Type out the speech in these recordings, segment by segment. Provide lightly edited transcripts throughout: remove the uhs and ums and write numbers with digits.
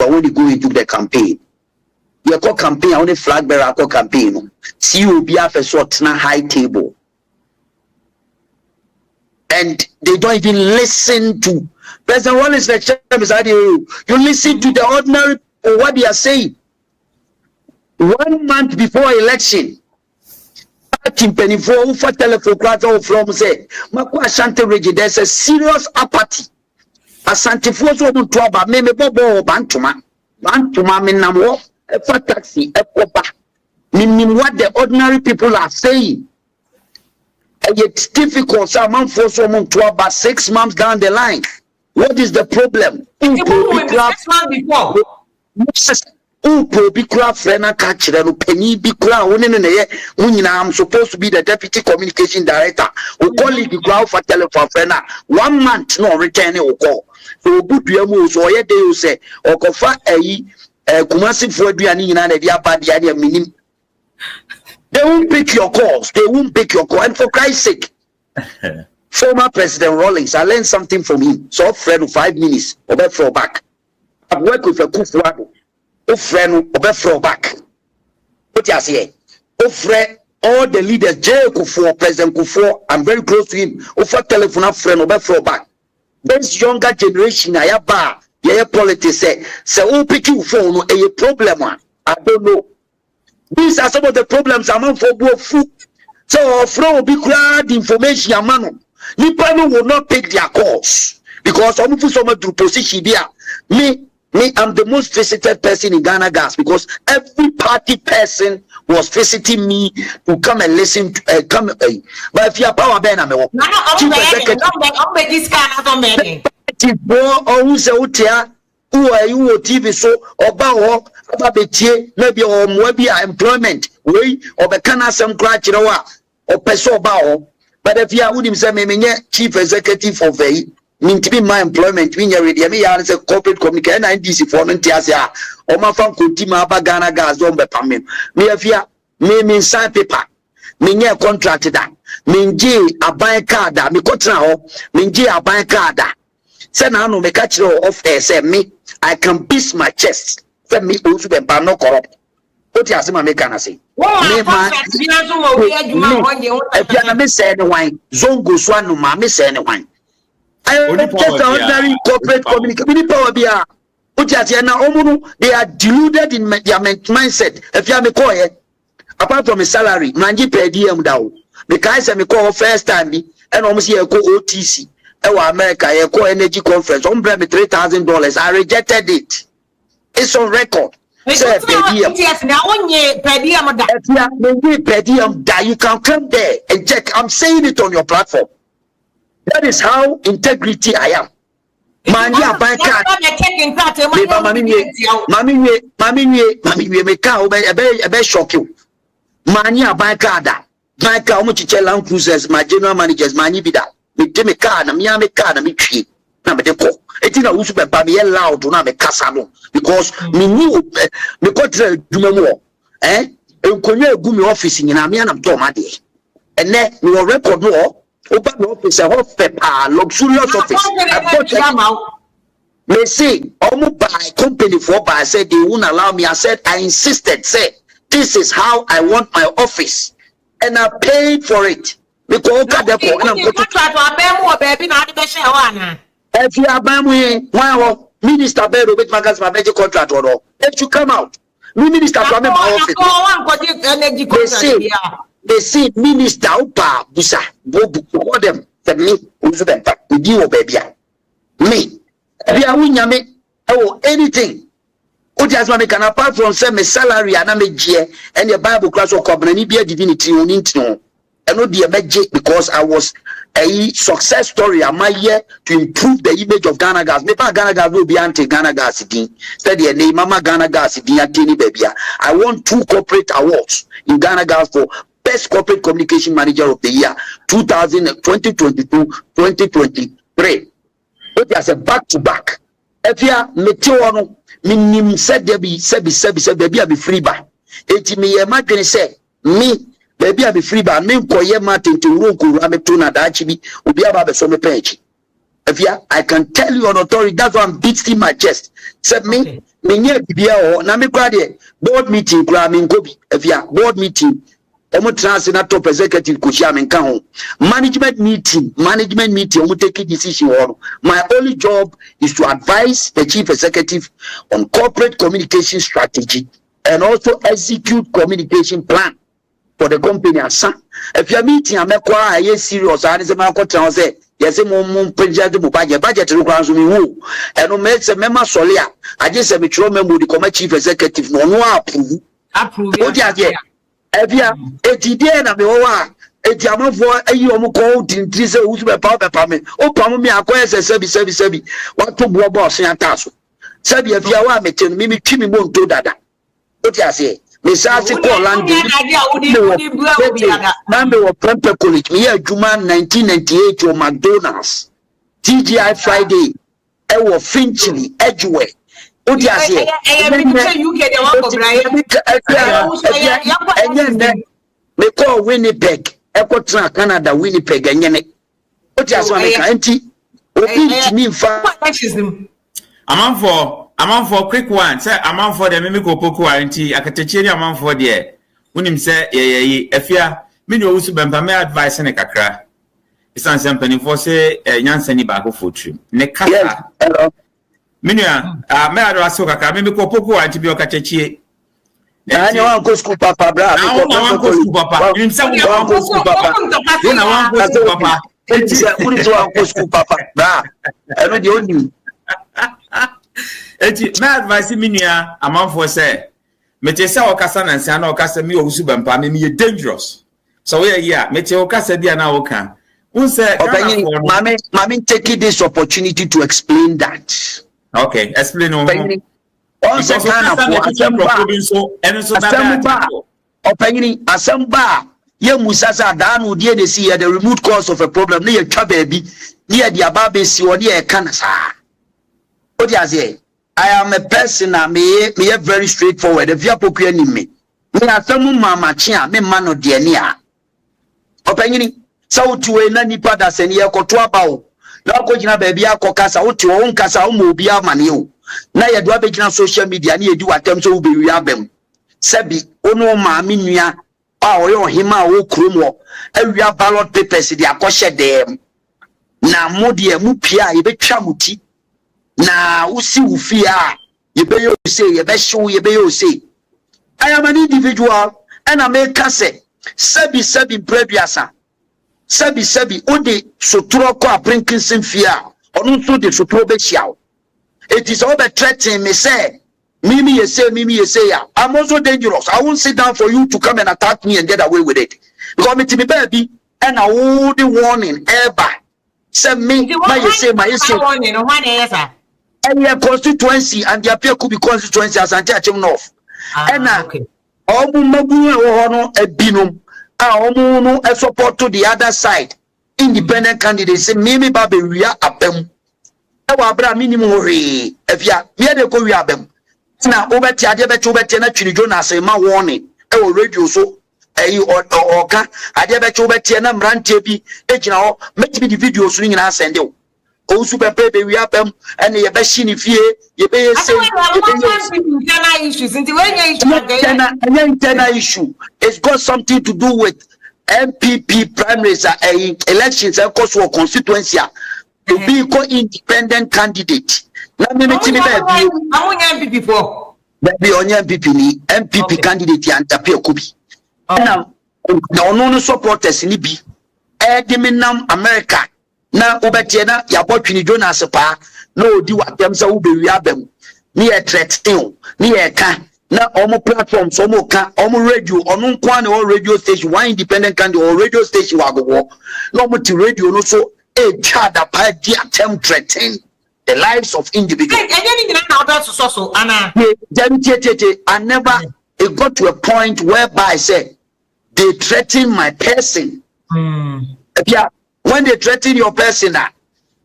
but when you go into the campaign, you call campaign only flag bearer call campaign. See you be a sort na high table. And they don't even listen to President Wallace lecture beside you. You listen to the ordinary what they are saying. 1 month before election, Penny for telephone from say, Makwa Ashanti region, there's a serious apathy. Asante Foso Mutuaba, Meme Bobo, Bantuma, Minamo, a taxi, a popa. Meaning what the ordinary people are saying. And it's difficult, so among Foso Mutuaba 6 months down the line. What is the problem? 6 months before. I'm supposed to be the deputy communication director. We call it the ground for telephone friend. 1 month no return call. So good you so ye dey say okofa kumasi for aduani nyina na dia ba dia dia minim. They won't pick your calls. They won't pick your call. And for Christ's sake, former President Rawlings, I learned something from him. So friend 5 minutes, over throw back. I've worked with a Kufuado. Oh friend, over throw back. What you say? Oh friend, all the leaders, J. Kufuor, President Kufuor, I'm very close to him. Over telephone, friend, over throw back. This younger generation, I have bar, yeah, politics say, who pick you for a problem? I don't know. These are some of the problems among for both food. So, from will be glad information, man. Nipano will not take their calls because I'm to position there. Me, I'm the most visited person in Ghana Gas because every party person was visiting me to come and listen to but if you are power ben chief executive who are you TV so oba betie maybe or employment way or be kana some crack or person oba but if you are would him say me chief executive of mean to be my employment when you're ready. Me are corporate communication and DC for Nantiasia or my fan could team up Ghana Gas on the Pamim. Me if you me sign paper, me near contract that, me J a buy card, me cotra, me J a buy card. Send I no me catch off there, say me, I can beat my chest. Send me also the no corrupt. What you say, me can say? Me man, if you me say the wine, zongo swanu ma me say the wine. I am just an ordinary corporate communication. They are deluded in their mindset. If you are me call apart from a salary, manji per diem down. Because I me call first time and almost here call OTC. America, I call energy conference. Me $3,000. I rejected it. It's on record. Say per diem. You can come there and check. I'm saying it on your platform. That is how integrity I am. Mania buy card. Mami me car be shock you. Mania buy card. Buy car omo Land Cruisers, my general managers, mani be that. Me de me car na me car na me twi. Na me de ko. Eti na wusu be ba me loud na me kasa no because me knew me ko tra duma mo. Enkonwa egu me office nyina me na to ma de. Ene me record no. Open the office, a hot pepper, luxurious office. They say, almost by company for I said they won't allow me. I said, I insisted, say, this is how I want my office. And I paid for it. Because if you are buying why Minister Bero with my major contract or no, if you come out, Minister from my office. They say Minister Upa Busa Bobu for them that me who's them with you baby. Me. We are winning me oh anything. What just want can apart from say my salary and me G and the Bible class or company be a divinity on into and not the magic because I was a success story. Am I here to improve the image of Ghana Gas? Maybe Ghana Gas will be anti Ghana Gas again. Study a name, Mama Ghana Gas again, baby. I won 2 corporate awards in Ghana Gas for Best Corporate Communication Manager of the Year 2022-2023. But as a back-to-back, if you are meteor, minim said there be baby I be free by. It me imagine say me baby I be free by me koye Martin to roku ametuna da chibi obi aba so me page. If you I can tell you on authority that's why I'm beating my chest. Said me menye bibia o na me kra de board meeting kra me nkobi afia board meeting omo transfer top executive ko shia me nka ho management meeting omo take decision ho. My only job is to advise the chief executive on corporate communication strategy and also execute communication plan for the company asa. If you meeting amekwa aye serious and say man ko tran say yes mo project mo budget no kwan so me hu eno make say mema sole a aje say me tro memo di come chief executive no no approve o dia dia ebia etide na me wo a eti amafo ayi omo ko tintri say usu be pa me o pam me akoye say sebi wato bo boss yan taso sebi afia wa meten mi twi mi mo nto dada o dia say me say call land number of Prempeh College me adwuma 1998 o McDonald's TGI Friday e wo Finchley Edgeware o dia say UK dey wan for Brian me call Winnipeg e ko tra Canada Winnipeg enyene o dia so me kan nti obi ntimi mfa I'm for quick one. Say I'm for the mimico poco anti akatechi am for there. Unim say efia me no usu bempa me advice ne kakra. Isan sempani for say nyansa ni ba ko fotu. Ne kasa. Me nua me advice kakra mimico poco anti bi okatechi. Na nya wan ko school papa bra. Na wan ko school papa. Unim say wan ko school papa. Na wan ko school papa. Enti say unim wan ko school papa bra. Eno de onim. Eti my advice me nua amanfo say mete say okasa na nsia na okasa me owusu bampa me dangerous so we here mete okasa dia na oka unse mami take this opportunity to explain that. Okay, explain on onse kana for asamba ye musasa danu die de see the remote cause of a problem na ye twa baabi na ye dia ba be si wode e kana sa o dia say I am a person that me very straightforward. If you are poking me asemu mama chia me mano diania. Opengini so to na nipa da se ne yekoto aba o. Na ko gina ba bia akokasa o ti o nkasa o mo obi amane o. Na ye do abegina social media na ye di watem so be wi abem. Sebi onu ma me nua a o ye ohima o krom o. Awia ballot papers di akɔhye dem. Na mo de mu pia ye betwa muti. Na usi ufia yebe say yebe show yebe say I am an individual and I make say sebi prebiasa sebi ode sotro ko aprinkinsin fia onu so de sotro be chiao. It is all the threatening me say mimi you say ya I'm also dangerous. I won't sit down for you to come and attack me and get away with it because me to be baby and I will the warning ever say me my you say warning no one answer and your constituency and the appear could be constituency as anti-achim north. And omu mabu no a binum omu no a support to the other side. Independent candidates say mimi babe we are abem. Ewa bra minimum re if ya we dey go we abem. Na obeti ade beti obeti na twini Jonas ma warning. Ewa radio so oka ade beti obeti na mrantie bi ejina ho meti di video so nyina send o. Owusu pepe we abem and ye be shini fie ye be say internal issue. It's got something to do with MPP primaries elections and course for constituency to be independent candidate. Let me tell you MPP for be on MPP ni MPP candidate and appear could be now no supporters ni bi Edminam America na obetie na yabotwini Jonas pa na odi watem sa wo be wi abam ni e threaten ni e ka na omo platforms omo ka omo radio onu nkwa na radio station one independent candidate or radio station wagogo na omo ti radio no so e chada pa di attempt threaten the lives of individuals. I never it got to a point whereby I said they threaten my person. Yeah. When they threaten your person,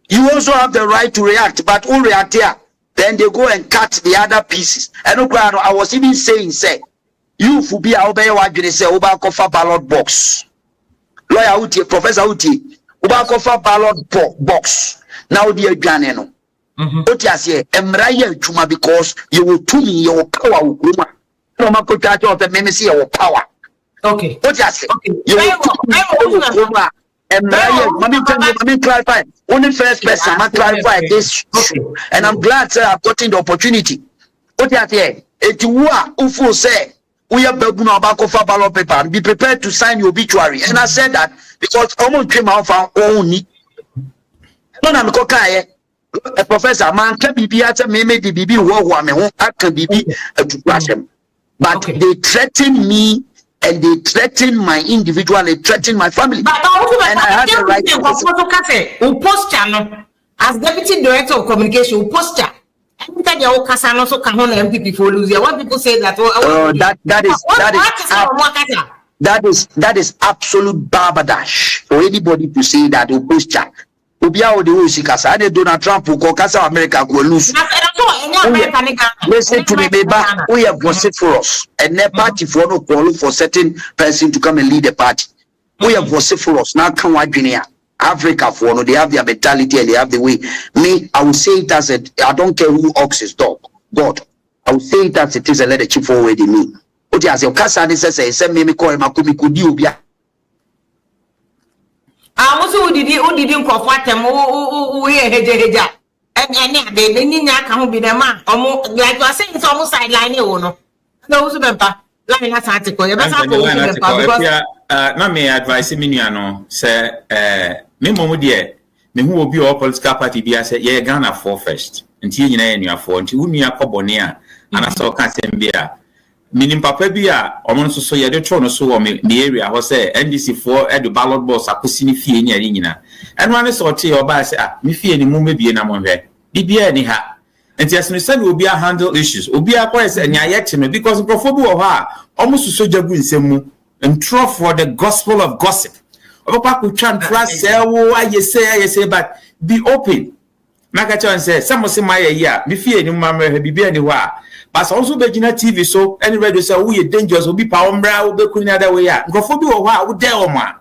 you also have the right to react, but who react here? Then they go and cut the other pieces. And I was even saying, say, you for be obey what you say, Uba Kofa ballot box. Lawyer Uti, Professor Uti, Uba Kofa ballot box. Now, dear Ghaneno. What you say? Emraya chuma because you will to me your power ukuma. No ma put of the meme see your power. Okay. What you say? Okay. You will ukuma. Let me clarify. Only first person I clarify this, and I'm glad sir I've gotten the opportunity. What you say? It ufu say we are begun about for ballot paper and be prepared to sign your obituary. And I said that because almost came out from only. No, I'm kokaye. A professor man can be at a meme the BB who I can be to crush them. But they threaten me and they threaten my individual, they threaten my family. But and I have the right to post channel as deputy director of communication, posture. Every you can also come on MPP for losing. What people say that that is absolute barbardash for anybody to say that posture. Ubia o de usikasa ade Donald Trump ko kasa America go lose. Listen to me, baby. We have vociferous and their party for no call for certain person to come and lead the party. We have vociferous now. Come on, Guinea, Africa for no, they have their mentality and they have the way. Me, I will say it as a I don't care who oxes dog. God, I will say it as it is and let the chief forward in me. What you say? Kasa ni say send me call makumi kudi ubia. Also, didn't comfort them. Heja. And they can't be the man. Almost like you are saying, it's almost sideline. No, so line that article. Not me advice me, say, me momo dear, me who will be all political party be as a Ghana for first. Until you know, you are for until we are Cobonia, and I saw Cassambia. Meaning papa bia omonso so ye de tro no so o me area ho say NDC for edu ballot box akosi ni fie ni ari nyina eno ane so te oba say me fie ni mu mebie na mo hwe bibia ni ha enti asno say obi a handle issues obi a kwa say nya ye te no because profo bi wo ho a omoso so jagu nsem mu ntro for the gospel of gossip oba ko tran trust say wo aye say but be open maka chan say some say my ya me fie ni mu ma hwe bibia ni ho a but also be Gina TV so any radio say we dangerous obi pa ombra we be kuni other way ya nkofo bi wo ho a wo dey o ma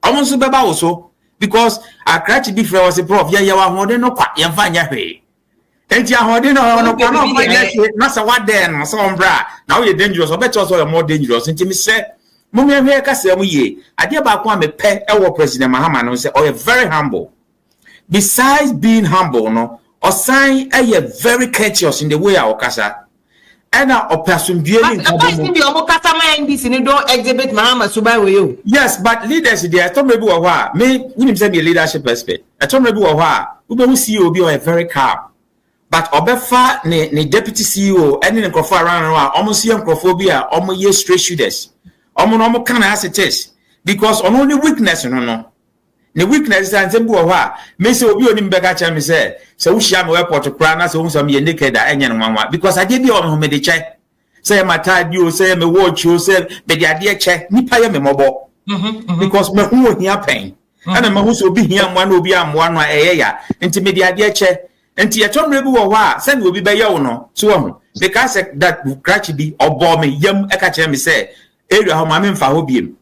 omonso be ba wo so because akrachi bi frɛ was a prof ya wa hode no kwa ya fa nya hwe enti ahode no kwa no kwa ya hwe na sa wa dey no so ombra na we dangerous obeto so you more dangerous enti me say mo me hwe ka say mo ye ade ba ko a me pɛ e wo president Mahama no say oh very humble besides being humble no osan e very courteous in the way I okasa. And our person being don't exhibit Mahama Subai with you. Yes, but leaders there, I told me why me wouldn't send me a leadership aspect. I told me why we don't see you be very calm. But Obefa ne deputy CEO and in the around almost young crophobia, almost year straight shooters. Almost kind of as it is. Because on only weakness, no. The weakness and Zembu wa me say obi oni mbeka cha me say we share my airport to cry na say unso me naked da enya nwanwa because I dey be on me dey che say my tide you say me watch you say be dey ade che nipa ye me mobo because me hu ohia pen and me hu so obi hia mwa na obi amwa no eye ya enti me dey ade che enti ye tomre bi wo wa say me obi be ye wo no so ho because that crash bi obo me yam e ka che me say area ho ma me mfa ho biem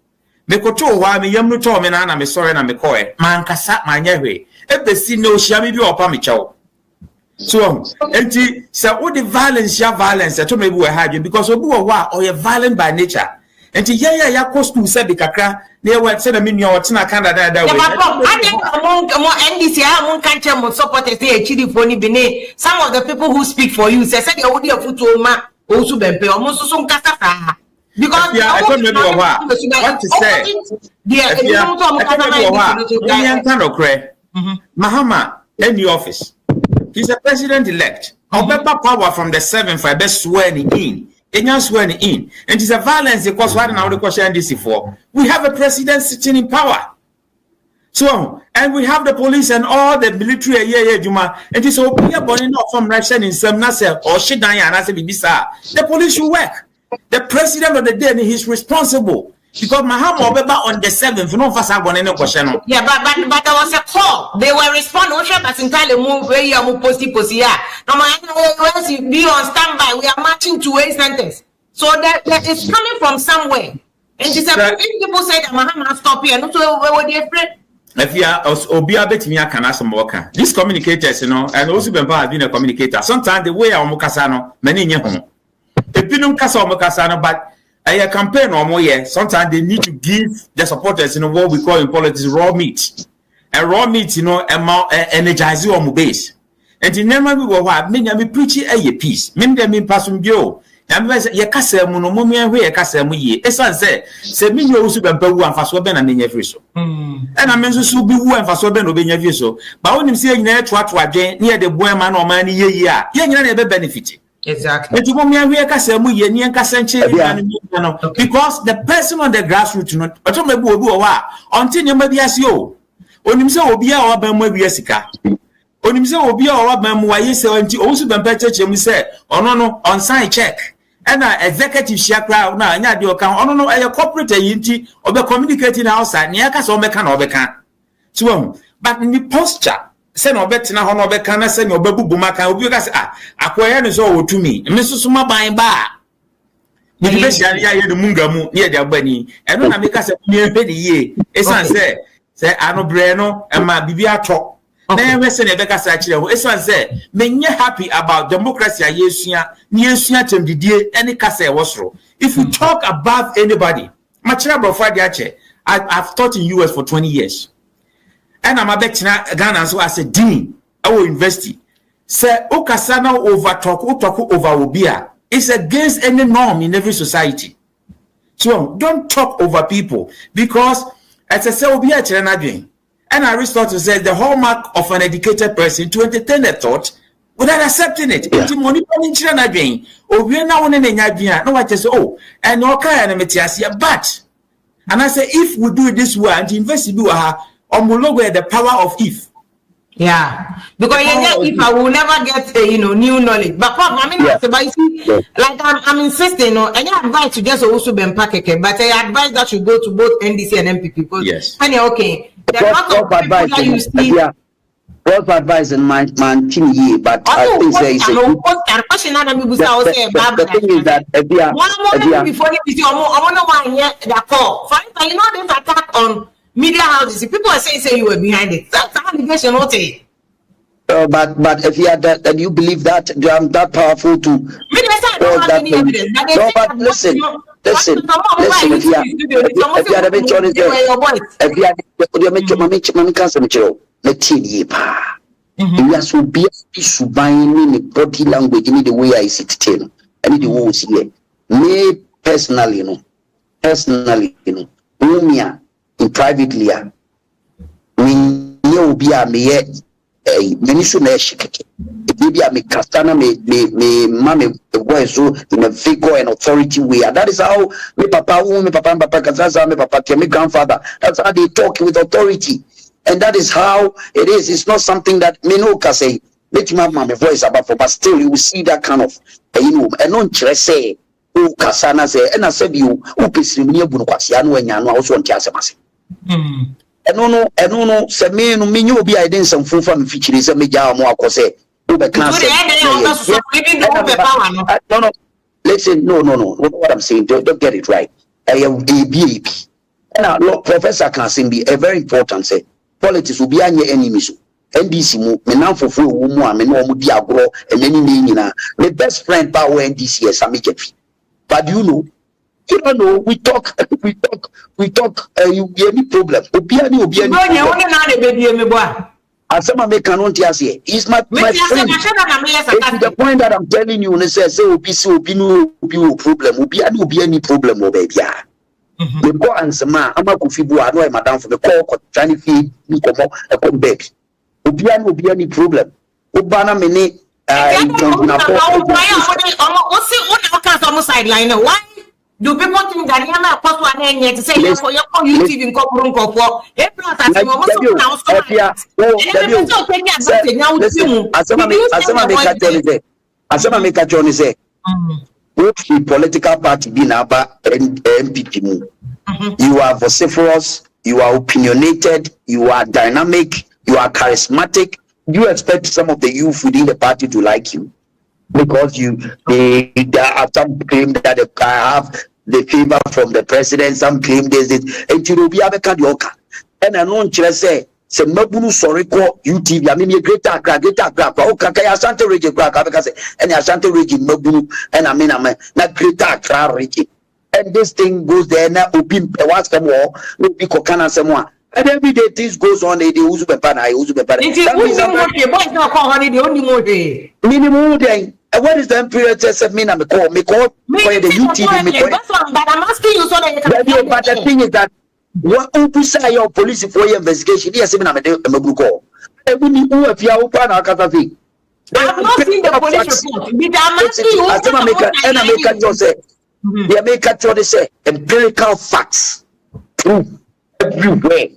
me koto wa me yam no to me na me sorry na me koe man kasa manya hwe ebesi no hia me bi opa me chew so enti say wo the violence to me bi we hard because obi wo wa or violent by nature enti ya cost to say be kakra na e we say na me nua o tena Canada da we among NDC among country mo supporters dey chidi for ni bene some of the people who speak for you say they wo dey futu ma osu bempe o mo so nkasa fa. Because I don't know what to say. Mahama in the office. He's a president-elect. However, power from the 7th, I best swearing in. Swearing in. And it's a violence because what now the question this for. We have a president sitting in power. So, and we have the police and all the military Juma. And it's okay, but not from Russian in some Nasser or Shidaya and as a Bibisa. The police should work. The president of the day, he's responsible because Mahama on the 7th. No first I want any question. Yeah, but there was a call. They were responding. But in time move where you are posty. Yeah. No once you be on standby, we are marching to a sentence. So that is coming from somewhere. And it's a people say that Mahama stop here. Not so where they afraid. if you are Obia betimi aka na some worker, these communicators, you know, and also Bempa has been a communicator. Sometimes the way I'm Mukasano, many nye homo. Epinum kasa Mukasano, but a campaign or more, yeah, sometimes they need to give the supporters, you know, what we call in politics raw meat. And raw meat, you know, energize you on my base. And in never we were what many me preach a peace. Many them in passum go. And we say, Yakasa Munomomi and we Casamu. Esan say, me you also been Peru and Fasoben and in every so. And I mean, so be who and Fasoben obey every so. But when you say near near the boy man or man, yeah, never benefit. Exactly. Because the person on the grassroots, not until you may be as you. On himself will be our Bamwesica. On himself will be our Bamway 70 also been better, we say, oh no, on sign check. And our executive share crowd now, and your account, oh no, a corporate agency or the communicating outside, Niakas or Mecan or Becan. So, but in the posture, send or bet na hono be kana send your babu bumaka obi ka say akwaya ne so to me mesosoma ban ba me be sia ya ye de munga mu ne de agbani eno na me ka say me hwe de ye esan say anobre no e ma bibi ato na we say ne be ka say akire ho esan say menye happy about democracy ayesua ne yesua temdidie ene ka say wosoro. If you talk about anybody machira brofo de ache, I've taught in US for 20 years. And I'm a bet Ghana so as a dean our university. Say Okasana over talk over Obia. It's against any norm in every society. So don't talk over people because as I say Obia Chiranadwin. And Aristotle says the hallmark of an educated person to entertain a thought without accepting it. It's money Chiranadwin. Obia na one nyadwin. No what say oh and okay and metiasia but and I say if we do it this way and invest do the power of if. Yeah, because if I will never get new knowledge. But I mean, like I'm insisting on any advice to just also be packaged, but I advise that you go to both NDC and MPP because yes, and okay, the lot of advice that you see. What advice in my man ye, but I think say it's the thing is that before I want to one yet the call. Fine, you know this attack on media houses. If people are saying you were behind it, that's an allegation, not it. But if you had that, and you believe that I'm that powerful to. No, but listen. If you had a bit on we are so be buying the body language in the way I sit tell. I need the words here. Me personally, in privately, we know be a me maybe I make castana me mommy boy so in a figure and authority way. And that is how me papa kazaza me papa me grandfather. That's how they talk with authority. And that is how it is. It's not something that me no can say. Let me have my voice about for, but still you will see that kind of and non say oh kasana say and I said you pesrimia bunukwasi anu enyano also ntiasemase. No, say me no me you be identity some full from feature say me ja mo akose no listen no what I'm saying don't get it right. I am a BAP and look professor can say be a very important say politics will be any enemies NDC mu me nan fofo wo mu a me no mu di agro and any nyina my best friend power NDC is Samijefi. But you don't know, we talk, you be any problem. And some make an here. He's my friend. To the point that I'm telling you, and say, no problem, any problem, oh baby. The go answer, man, I'm a kufibu, I know madam for the call, trying to feed me come a baby. Will be any problem. Ubana mini, sideline. Why do people think that you're not possible and yet to say for your YouTube in Copurum Copo? Which political party be naba MPP. You are vociferous, you are opinionated, you are dynamic, you are charismatic. You expect some of the youth within the party to like you. Because they have some claim that I have the favor from the president, some claim this, and you will be able to and I know say Mabunu sorry call UTV. I mean, a greater crack, oh, Kaka Asante region crack, because any Asante region Mabunu, and I mean, I'm not greater crack region. And this thing goes there now, open a watch them all, will be Kokana someone. And every day this goes on, they use the pan, I use the pan. Minimum day. And what is the period test of me? I'm call me call the UTV. But I'm asking you so that you can. But the thing is that what say your police for your investigation? Yes, I'm a call. And we need to if you open our cafe. I have not seen the police report. I'm asking you. And I make a choice. They make a choice. Empirical facts. Proof everywhere.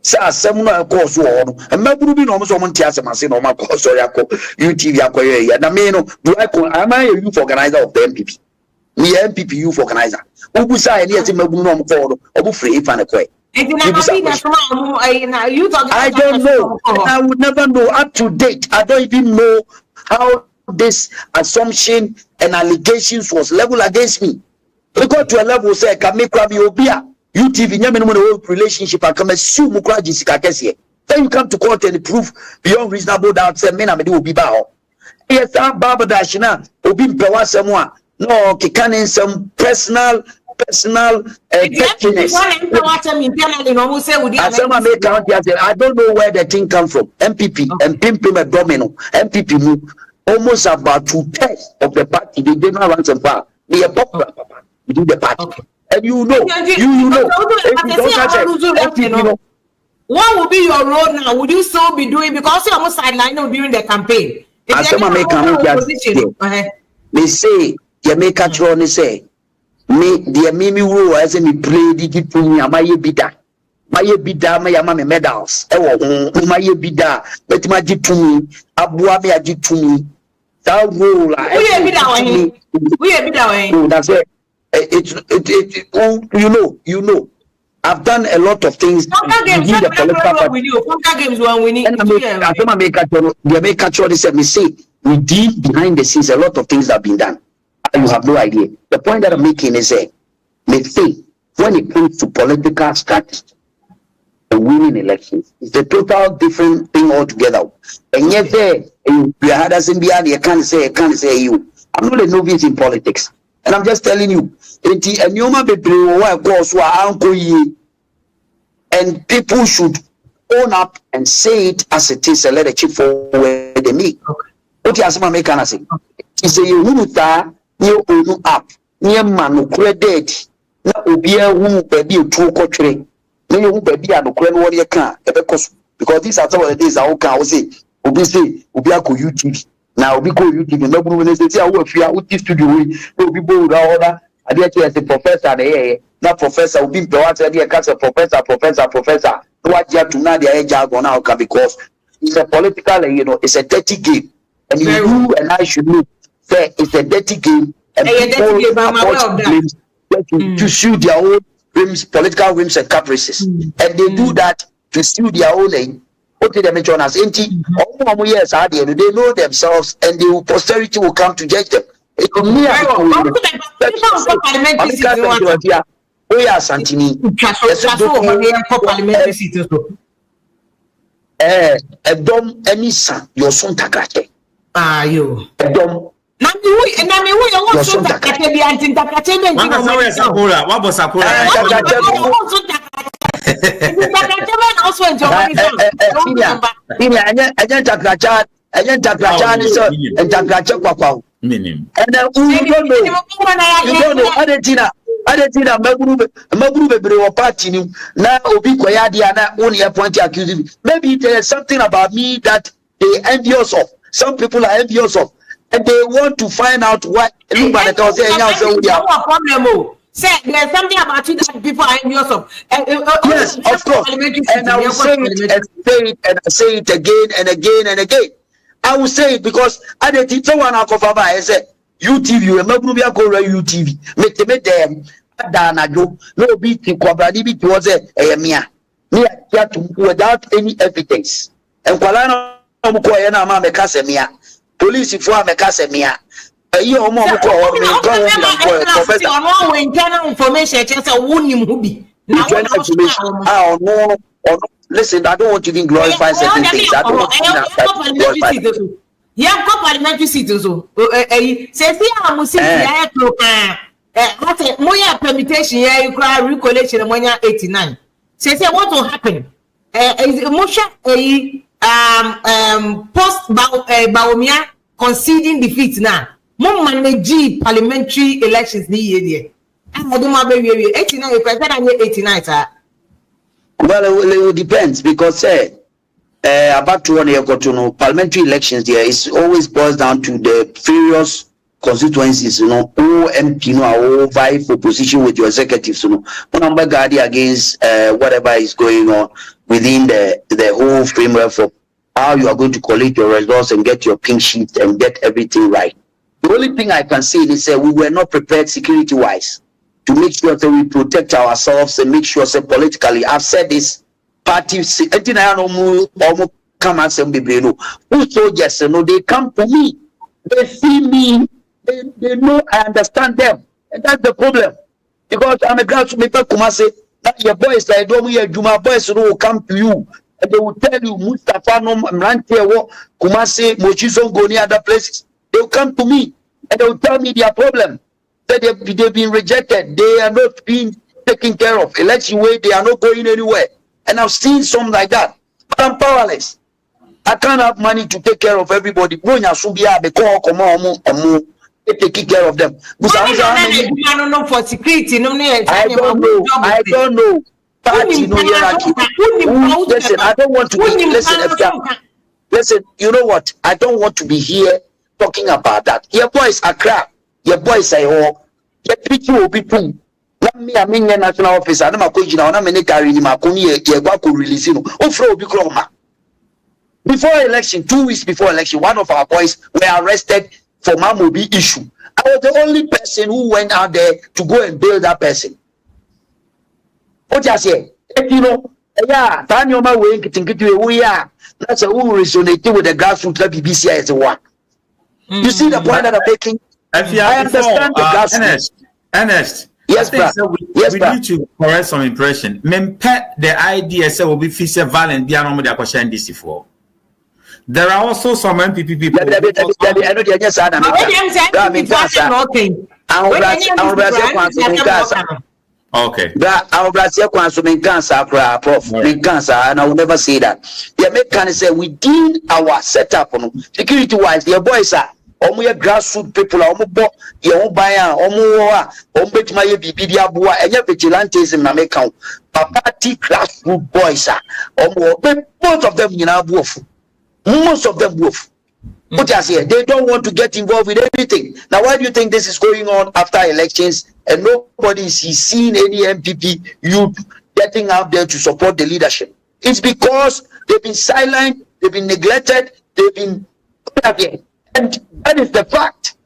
Sa semuna ko so no e maburu bi no mo so mo ntia semase no ma ko so ya ko UTV akoye ya na me no do I call am I a youth organizer of the MPP me MPP youth organizer obu sa e ne yete maburu no mo ko no obu free fa ne ko I don't know. I would never know up to date. I don't even know how this assumption and allegations was leveled against me. We got to a level say can make crabby obia UTV nyame no relationship and come assume mukra jisika kese. Then you come to court and prove beyond reasonable doubt say me na me dey obi ba ho. Yes, Baba Dashina obi mpewa semwa no kikanin some personal pettiness. I don't know where the thing come from. MPP and Pimpim and Domino MPP move almost about 2/3 of the party. They did not run some power. They are popular within the party. Okay. And you know, if you don't catch it, what would be your role now? Would you still be doing because you're almost sidelined during the campaign? They say you make a try and say me the mimi rule as me play digit to me my bida my yama medals my bida but my jit to me abua me ajit to me that rule that's it. You know, I've done a lot of things. Games when we need. They make a choice. They say we did behind the scenes a lot of things that have been done. You have no idea. The point that I'm making is when it comes to political strategy and winning elections, it's a total different thing altogether. And yet you can't say you. I'm not a novice in politics. And I'm just telling you, and people should own up and say it as it is and let the chip forward the me. Okay, as my make say. It's a unuta near own up, near man credit, not ubia who baby to country. Many who baby and no warrior can because these are some of the days I can say, obviously, Ubiako YouTube. Now we go YouTube no go say say we fear we studio we no people da order I dey say professor dey na professor we be what dey catch professor what you to now dey jargon now because it's a political it's a dirty game and you and I should know say it's a dirty game and to suit their own whims, political whims and caprices and they do that to suit their own aim. Okay, they mention as they know themselves and the posterity will come to judge them. It will be any son, your son Takache. Ah, you. Adetina Maguru party now Obi Koyadi and only appointed accusing. Maybe there's something about me that they envious of. Some people are envious of, and they want to find out what. Say there's something about you that people are envious of. Yes, of course. And I will say it and say it again and again and again. I will say it because I did someone out of I said UTV, Magrubia go UTV, make them Dana do no beating Quabradi was a mia without any evidence. And Kualano Mokoyana Casemia, police if you have a Casemia. Internal information just a wound him who be. or listen, I don't want to even glorify certain things. I don't want to glorify. Yeah, parliamentary seat so. Say see how we see here what moya permutation here you cry recollection moya 89. Say what will happen? Is motion post Baumia conceding defeat now. Mo manage parliamentary elections ni year. I do my baby 89 you president 89 sir. Well, it depends because about to one year to know parliamentary elections there is always boils down to the various constituencies, who MP, who vie for position with your executives, number guarding against whatever is going on within the whole framework for how you are going to collect your results and get your pink sheet and get everything right. The only thing I can say is we were not prepared security-wise to make sure that we protect ourselves and make sure that politically, I've said this, parties, come and say, who soldiers, they come to me, they see me, they know I understand them, and that's the problem. Because I'm a grassroots come and say that your boys, like Juma boys, will come to you, and they will tell you, Mustafa, no, Mrantewo, Kumase, Mochizo, go near other places. They will come to me, and they will tell me their problem. That they've been rejected, they are not being taken care of. Election way, they are not going anywhere. And I've seen some like that. But I'm powerless. I can't have money to take care of everybody. They taking care of them. I don't know for security. I don't know. Party no hierarchy. Listen, I don't want to be. Listen, you know what? I don't want to be here talking about that. Your boys are crap. Your boys say, oh, your people will be true. Let me, I mean, national officer, I'm a coach now, I'm a carry him, I'm release him. Before election, 2 weeks before election, one of our boys were arrested for Mamobi issue. I was the only person who went out there to go and bail that person. What you say? Yeah, Daniel, my way, we are. That's a who resonated with the grassroots BBC as a one. You see the point that I'm making? I understand the grassroots. Ernest. Yes, bro. We need to correct some impression. The idea say will be fiscal violent beyond the question this before. There are also some MPP people. Okay. Our Brazil consuming cancer, prof. Cancer, and I will never say that. The American say within our setup, security wise, the boys are. Omo grassroots people omo ye buy omo bet my bibi abua enye vigilantism na make count party grassroots boys omo most of them most of them wolf. What I say, they don't want to get involved with anything. Now why do you think this is going on after elections and nobody is seeing any MPP youth getting out there to support the leadership? It's because they've been silent, they've been neglected, they've been. And that is the fact.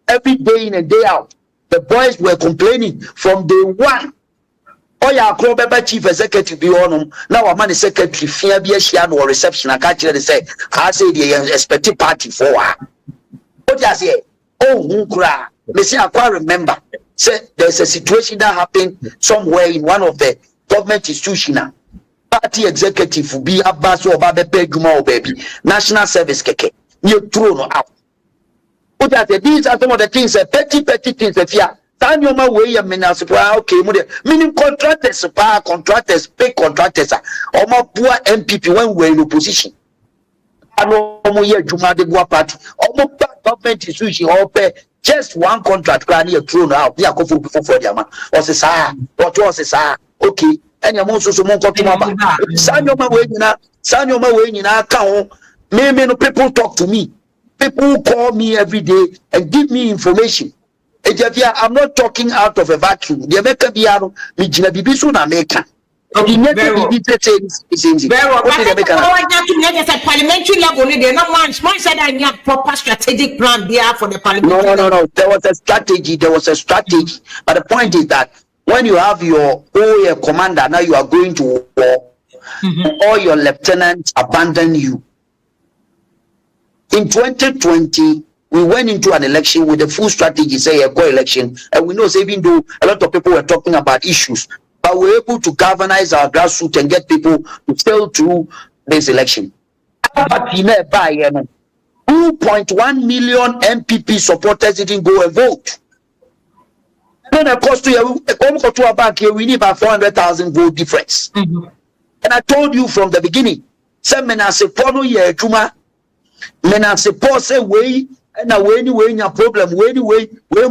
Every day in and day out, the boys were complaining from day one. Oh yeah, chief executive be on now. A man secretary fear be a or reception. I can't say I say the expected party for her. What I say? Oh, Munkra. Me say I quite remember. Say there's a situation that happened somewhere in one of the government institutions. Party executive will be Abbas or Babe Juma or baby national service keke. You throw no out. What I say? These are some of the things. Petty things. If you Daniel my way, I mean, okay, meaning contractors, pay contractors. Or my poor MPP when we're in opposition. I know Juma de Gua party. Or government institution or pay just one contract. Can you throw out? Yeah, go for the man. Or say, what was it? Okay. And you're most so monk to my Sanyo my way in our account. Many people talk to me. People call me every day and give me information. I'm not talking out of a vacuum. The American Biano, Mijina Bibisu America. Parliamentary level, they're not one said I need proper strategic plan there for the parliament. No. There was a strategy. But the point is that when you have your commander, now you are going to war, all your lieutenants abandon you. In 2020, we went into an election with a full strategy, say a co-election, and we know, even though a lot of people were talking about issues, but we were able to galvanize our grassroots and get people to sail through this election. 2.1 million MPP supporters didn't go and vote. Then of course, we need about 400,000 vote difference. And I told you from the beginning, say menase ye juma, menase po say way and away your problem, way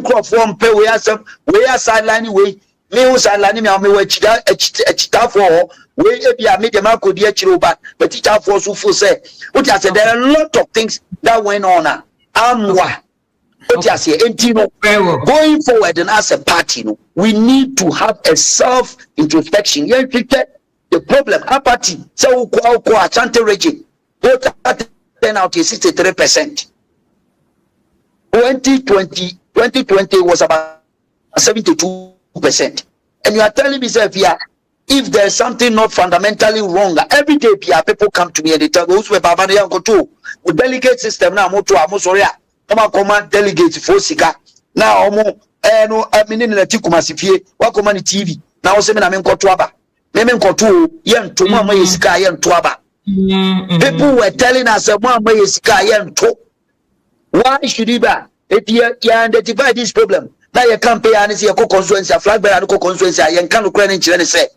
crop form pay we are sideline way. Me who sideline me we chita for way be a media marco dear chiroba, but it for so full say. What I said, there are a lot of things that went on. Going forward and as a party, we need to have a self-introspection. The problem, our party, so Ashanti region, vote turn out is 63%. 2020 was about 72%. And you are telling me, if there's something not fundamentally wrong, every day people come to me and they tell me, with delegate system now, command delegates for Sika. Now, no, I mean, in the Tikumasifie, what command TV. Now, seven, I mean, Kotuaba. Memen Kotu, Yen to Mama Sika, Yen Tuaba. People were telling us, Mama Sika, Yen to. Why should he be? You identify this problem. Now you can't pay any constituency, a flag bearer, constituency, and can't Ukrainian children say.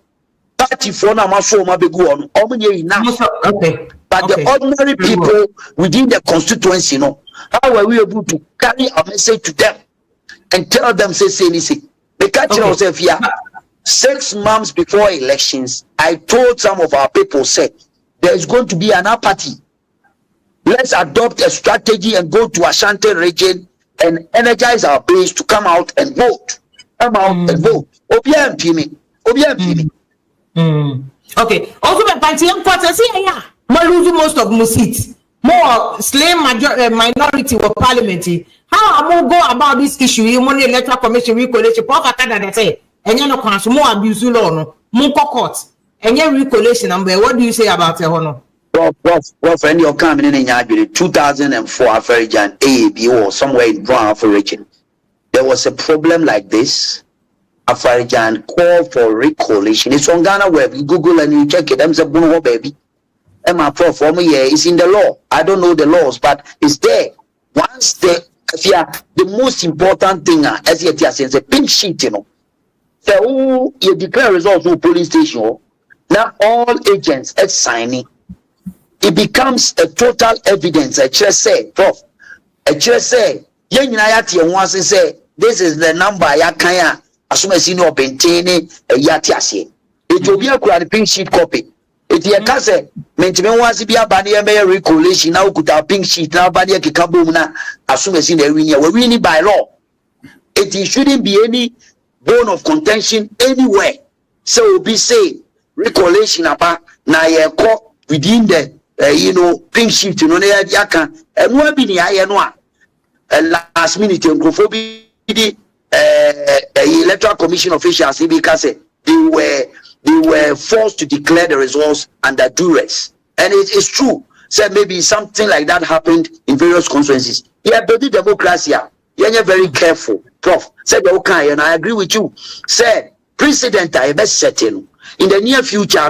Party for now, my show, my big one. Okay. But the ordinary people within the constituency, how were we able to carry a message to them and tell them, say anything? They catch yourself here. 6 months before elections, I told some of our people, say, there is going to be an apathy. Let's adopt a strategy and go to Ashanti region and energize our base to come out and vote. Come out and vote. Okay. Also, the party lose most of my seats. More slave minority or parliament. How am I go about this issue? You money electoral commission recollation. Prof. Canada say, and you know, more abuse law, more court, and your recollation number. What do you say about it, Hono? Well, friend, you're coming in 2004 Afarijan AAB or somewhere in Brown region. There was a problem like this. Afarijan called for recollation. It's on Ghanaweb. You Google and you check it. I'm saying, baby. And my prof for me, it's in the law. I don't know the laws, but it's there. Once the most important thing, as you say, a pink sheet, So you declare results to polling station. Now all agents are signing. It becomes a total evidence. I just say, prof. I just say, once say this is the number. Yakaya as soon as you know maintaining a yatiasi. It will be a pink sheet copy. It is a case. Maintain once be a banner recollation. Now could have pink sheet now banner kikabuna as soon as in the winner. We're winning by law. It shouldn't be any bone of contention anywhere. So be say recollation about na ye call within the pink sheet, yaka, and what be the last minute the electoral commission officials because they were forced to declare the results under duress. And it is true. Said maybe something like that happened in various constituencies. Yeah, but the democracy, you're very careful. Prof said okay, and I agree with you. Said President I best setting in the near future,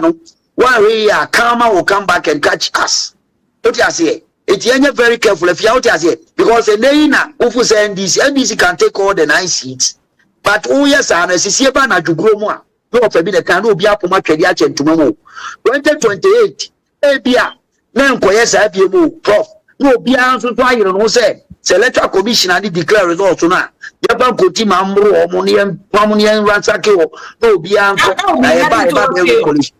one way karma will come back and catch us. What you say? It's very careful if you out here because the Naina who say NDC can take all the 9 seats. But yes, and as is here na jugro mo. No for be the can no be up ma twedi a chentumo. 2028 ebia na nkoye sa bia mo prof. No bia nso so ayiro no say electoral commission and declare results na. Ya ban koti ma mro omo ne ransake wo. No bia nso na e ba coalition.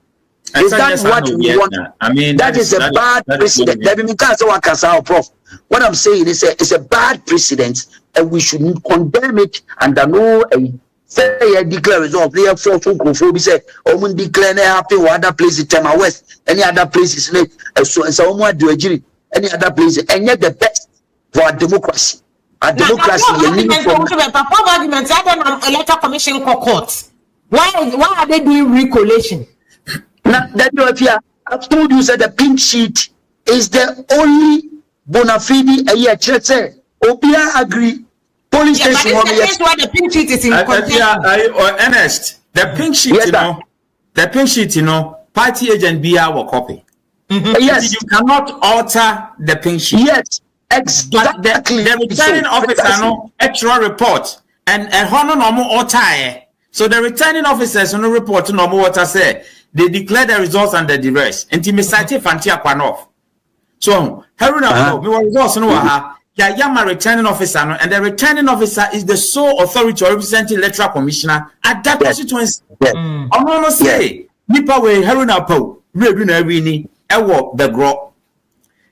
Is that what we want? I mean, that is a bad precedent. Prof. What I'm saying is it's a bad precedent, and we should condemn it under no say declare result. Player for be said, declare happy or other places, Tema West, any other places, so do any other places, and yet the best for our democracy. Our democracy, electoral commission court. Why are they doing recollation? Now, that I've told you that the pink sheet is the only bona fide a year. Obia agree. Police station. But this is why the pink sheet is in contention. Ernest, the pink sheet, the pink sheet, party agent be our copy. Yes, you cannot alter the pink sheet. Yes, exactly. The returning officer no extra report and honor normal alter. So the returning officers no report to normal water say they declare the results and the duress. Intimate fantia kwanoff. So Haruna, we were results no Yama returning officer, and the returning officer is the sole authority representing electoral commissioner at that constituency. I'm gonna say, Nipa we Haruna Po, Rebina Ewo the Gro.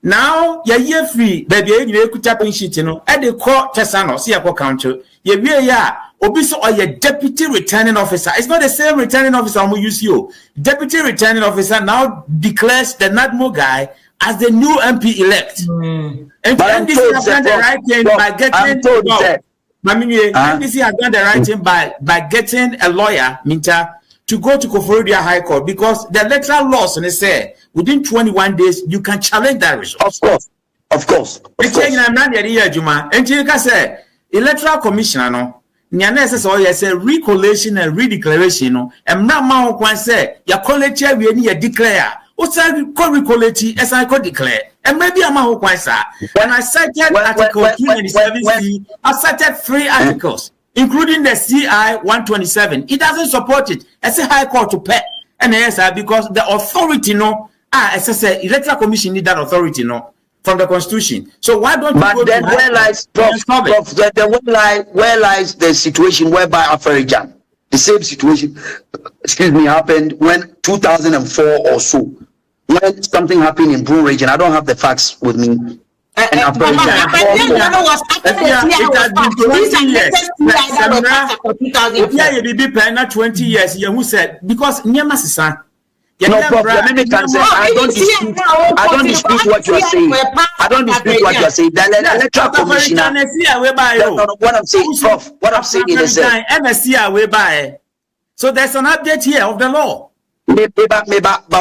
Now, ye free, baby, you could tap in shit, at the court Tesano, see a counter. Ye Obiso or your deputy returning officer. It's not the same returning officer who use you. Deputy returning officer now declares the NADMO guy as the new MP elect. And NDC has done the right thing by getting NDC has done the right thing by getting a lawyer, Minta, to go to Koforidua High Court because the electoral laws and they say within 21 days you can challenge that result. Of course. And you say electoral commissioner no. Nyana say recollation and redeclaration no. And now man say ya college we ni ya declare. What's that recollate as I could declare? And maybe I'm a when I cited Article 297C, I cited 3 articles, including the CI 127. It doesn't support it. It's a high court to pay. And yes, because the authority as I said, electoral commission need that authority from the constitution. So why don't you go then where lies the situation whereby Afarijan, the same situation, happened when 2004 or so. When something happened in Blue region, I don't have the facts with me. And it 20 years. Who said because Nyama no problem. I don't dispute what you are saying. I don't dispute what you are saying. The electoral commissioner. What I'm saying, Prof. What I'm saying is that. So there's an update here of the law. But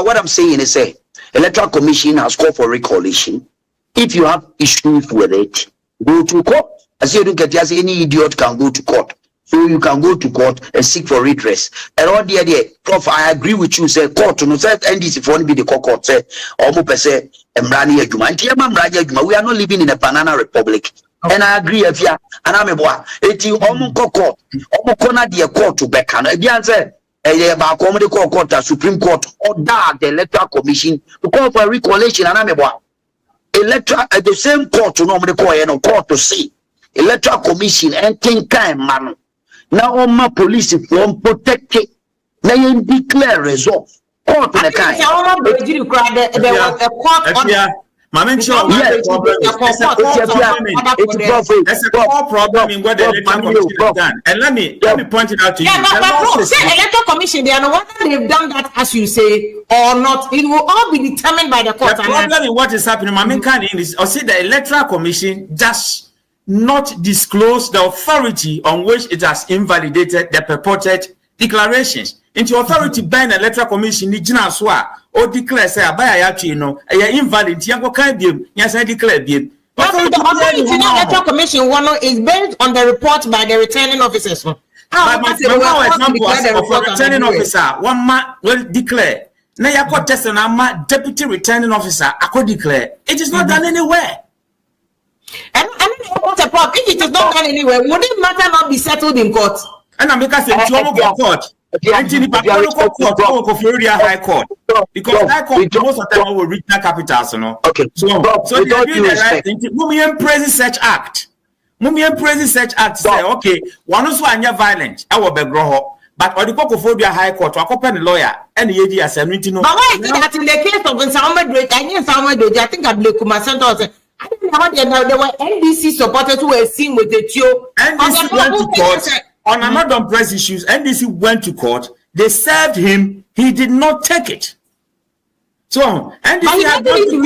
what I'm saying is that electoral commission has called for recollation. If you have issues with it, go to court. As you don't get just any idiot can go to court. So you can go to court and seek for redress. And all the idea, Prof, I agree with you. Say court, no say NDC for be the court. Say almost per se Mrani Ejuma. We are not living in a banana republic. Okay. And I agree with you. And I'm a boy. It's almost court. Almost corner the court to Beckham. Again, say. Court, Supreme Court order the electoral commission to call for recollation and I'm electoral at the same court to normally call court to see electoral commission and think time man. Now all my police from protect it. They declare results. Court in the kind. There was a court There's a core problem in what the electoral commission has done. And let me point it out to you. But say electoral commission, they are not whether they've done that as you say or not. It will all be determined by the court. The problem in what is happening, is or see the electoral commission does not disclose the authority on which it has invalidated the purported declarations. Into authority by the electoral commission, the general or declare say invalid. Yes, I declare the authority electoral commission is based on the report by the returning officers. Returning officer, one man will declare. Now you got test and deputy returning officer. I could declare it is not done anywhere. And what's the problem? If it is not done anywhere, would it matter not be settled in court? And I'm because court. High Court because High Court most of them will regional capitals, Okay. So they are doing the right thing. Mumian Praise Search Act. Mumian Praise Search Act say okay, one also anya violent. I will be grow but or the Koforidua High Court to accompany the lawyer and the AD assembly to know. But why is it that in the case of I think I believe Kuma Center I don't know there were NDC supporters who were seen with the TO. NDC went to court. On another press issues, NDC went to court. They served him. He did not take it. So NDC had gone to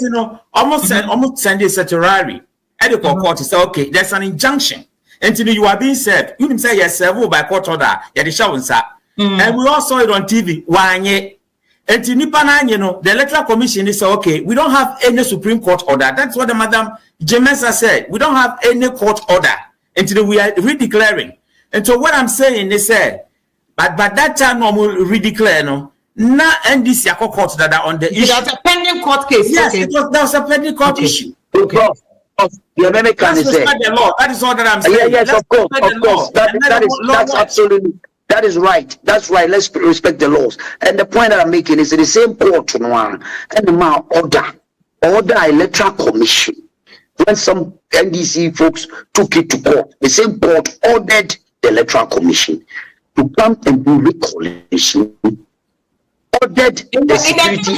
court. Almost send a certiorari. At the court, he said, okay, there's an injunction. Until you are being served, you didn't say yes, served by court order. And we all saw it on TV. And the Electoral Commission is okay. We don't have any Supreme Court order. That's what the Madam Jemesa said. We don't have any court order until we are redeclaring. And so what I'm saying is, but that time no will redeclare no. Now and this Yako court that are on the issue. That's a pending court case. Yes, okay. that was a pending court issue. Okay. That is all that I'm saying. Yes, of course. That's absolutely. That is right. That's right. Let's respect the laws. And the point that I'm making is the same court and the order Electoral Commission. When some NDC folks took it to court, the same court ordered the Electoral Commission to come and do recollation. Ordered the security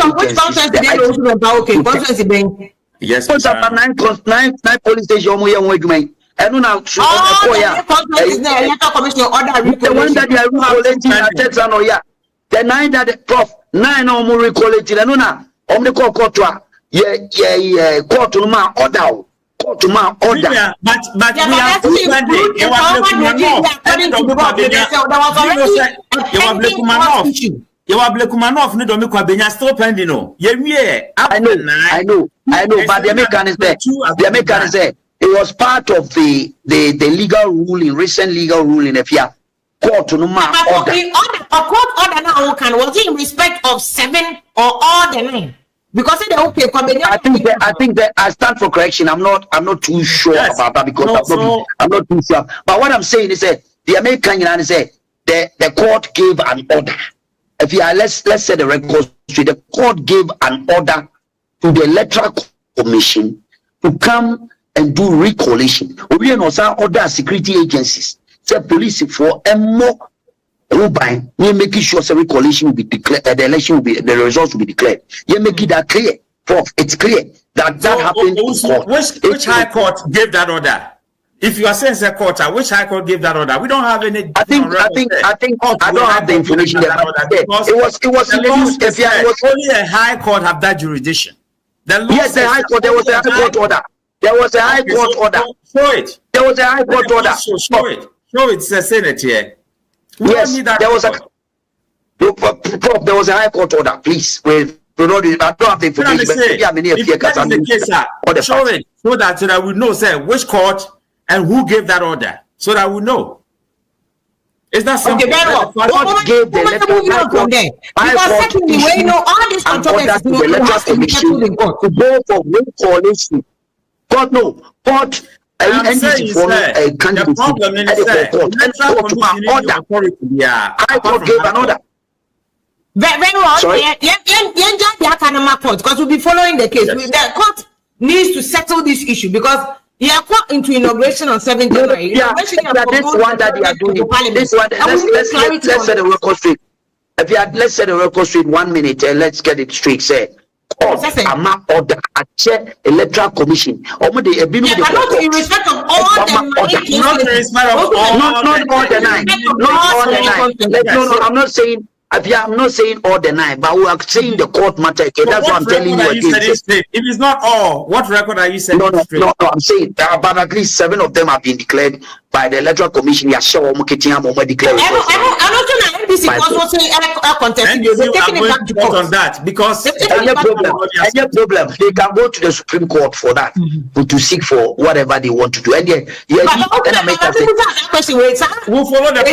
agencies. Yes. What's about nine police stations? And now, the one that they are recollecting at Texanoya, the 9 that the prof 9 or more recollecting, and now, the court court to my order. Court to my order. But we are Blekumanov, no Domiko Benya still pending. I know, but the American is there. It was part of the legal ruling, recent legal ruling. If you court no order. A court order now was it in respect of 7 or all the 9? Because they okay. I think that I stand for correction. I'm not too sure about that because I'm not too sure. But what I'm saying is that the American United said the court gave an order. If you let's say the record straight, the court gave an order to the Electoral Commission to come and do recollation. We know some other security agencies, say police for a more Rubine, we making sure the recollation will be declared, the election will be, the results will be declared. You make it that clear. It's clear that happened. Which high court gave that order? If you are saying the court, which high court gave that order? We don't have any. I think I don't have the information there. It was in the news. It was only a high court have that jurisdiction. Yes, the high court. There was a high court order. There was a high court order. Show it. There was a high court order. Show it. Show it. The Senate here. Yes, there was a. There was a high court order. Please, I don't have the information. If that is the case, show it so that we know, say, which court and who gave that order, so that we know. Is that something? Okay, very well. What gave the Electoral Commission? Because secondly, we know all these controversies the Electoral Commission to go for recollation. God no, God. I'm saying, the problem is that I court gave an order. Very well. Because we'll be following the case. Yes. The court needs to settle this issue because you are caught into inauguration on 7th January. Yeah, this one that they are doing. This one. Let's set the record straight. If you had, let's set the record straight 1 minute and let's get it straight. Say. I'm not order a chair Electoral Commission. But not in respect of all the not all the 9. Not all the 9. No, I'm not saying. I'm not saying all the 9, but we are saying the court matter. Okay, that's what I'm telling you. If it's not all, what record are you saying? No, I'm saying but at least 7 of them have been declared by the Electoral Commission. Yeah, sure, I'm declared. I'm not going to NBC was saying contest. They're taking it back to court on that because any problem. They can go to the Supreme Court for that to seek for whatever they want to do. And we'll follow the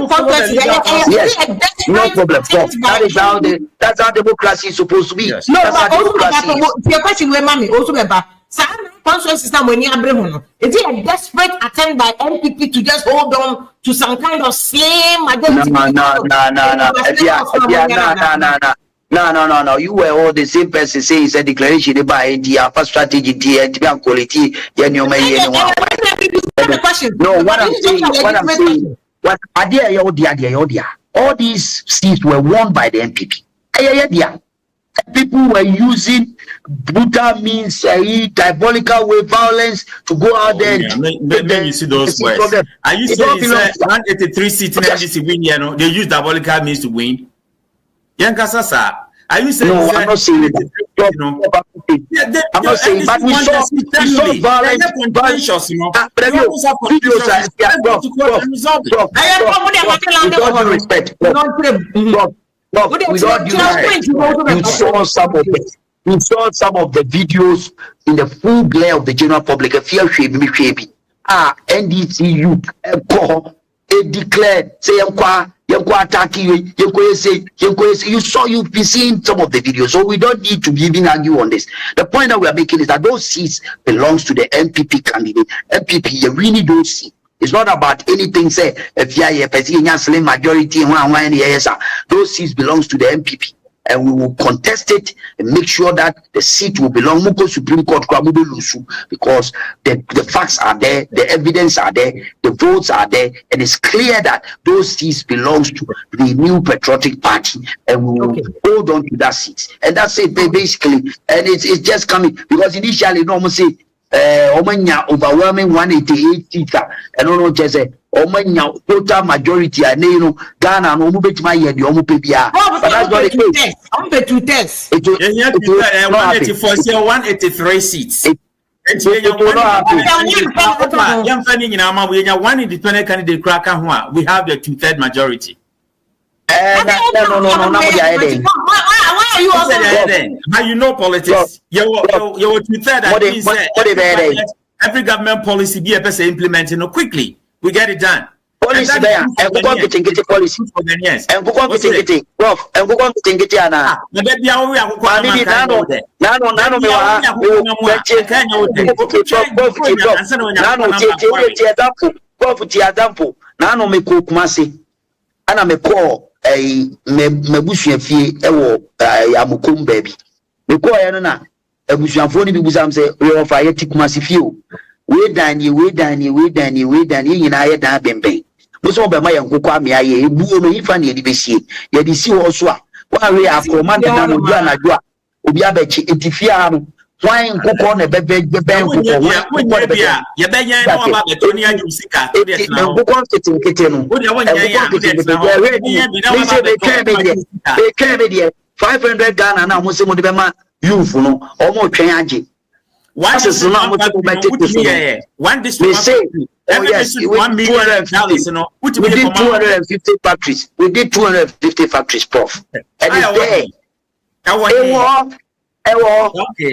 process. Yes. No problem. That's how democracy is supposed to be. Yes. No, but also your question where mommy also remember. Constitutional system when you are is it a desperate attempt by MPP to just hold on to some kind of slim identity? No. You were all the same person saying it's a declaration by the first strategy, the quality, no, what I'm saying, what idea, all these seats were won by the MPP. People were using brutal means, diabolical way, violence to go out there. Maybe you see those words. Are you saying 183 seats in NDC win? They use diabolical means to win? Are you saying? No, I'm not saying it. I'm not saying, but we saw violence. With all due respect, No, we don't do that. You saw some of the videos in the full glare of the general public. NDC youth declared, say, you've been seeing some of the videos, so we don't need to even argue on this. The point that we are making is that those seats belongs to the MPP candidate. MPP, you really don't see. It's not about anything, say, if you are a slim majority, those seats belongs to the MPP. And we will contest it and make sure that the seat will belong to Supreme Court because the facts are there, the evidence are there, the votes are there, and it's clear that those seats belongs to the New Patriotic Party, and we will hold on to that seat. And that's it, basically. And it's just coming because initially, no one say overwhelming 188 seats, and no just say. Total majority and Ghana no move my head the but that's not the case. I'm bet to test. 183 seats. One independent candidate we have the 2/3 majority. Why are you also how you know politics? You 2/3. Every government policy be a person implementing quickly. We get it done. Policy there, and go on getting policy. And go on getting Prof. And go on getting it. Nano me cook massy. Anna me call a mebusian fee, amukum baby. Me call Anna, a busian phone because I'm saying, we offer a tick massive few. We done you, in I had been. Most of my uncle Kwame, I if I need to see. Yet you see also, while we are commanded Namujana, Ubiabechi, Etifiano, flying cook on a baby, the bank, you 500 Ghana now, Muslim you for no, almost change. One district, one district, oh yes, we did 250 factories. We did 250 factories, Prof. And it's there.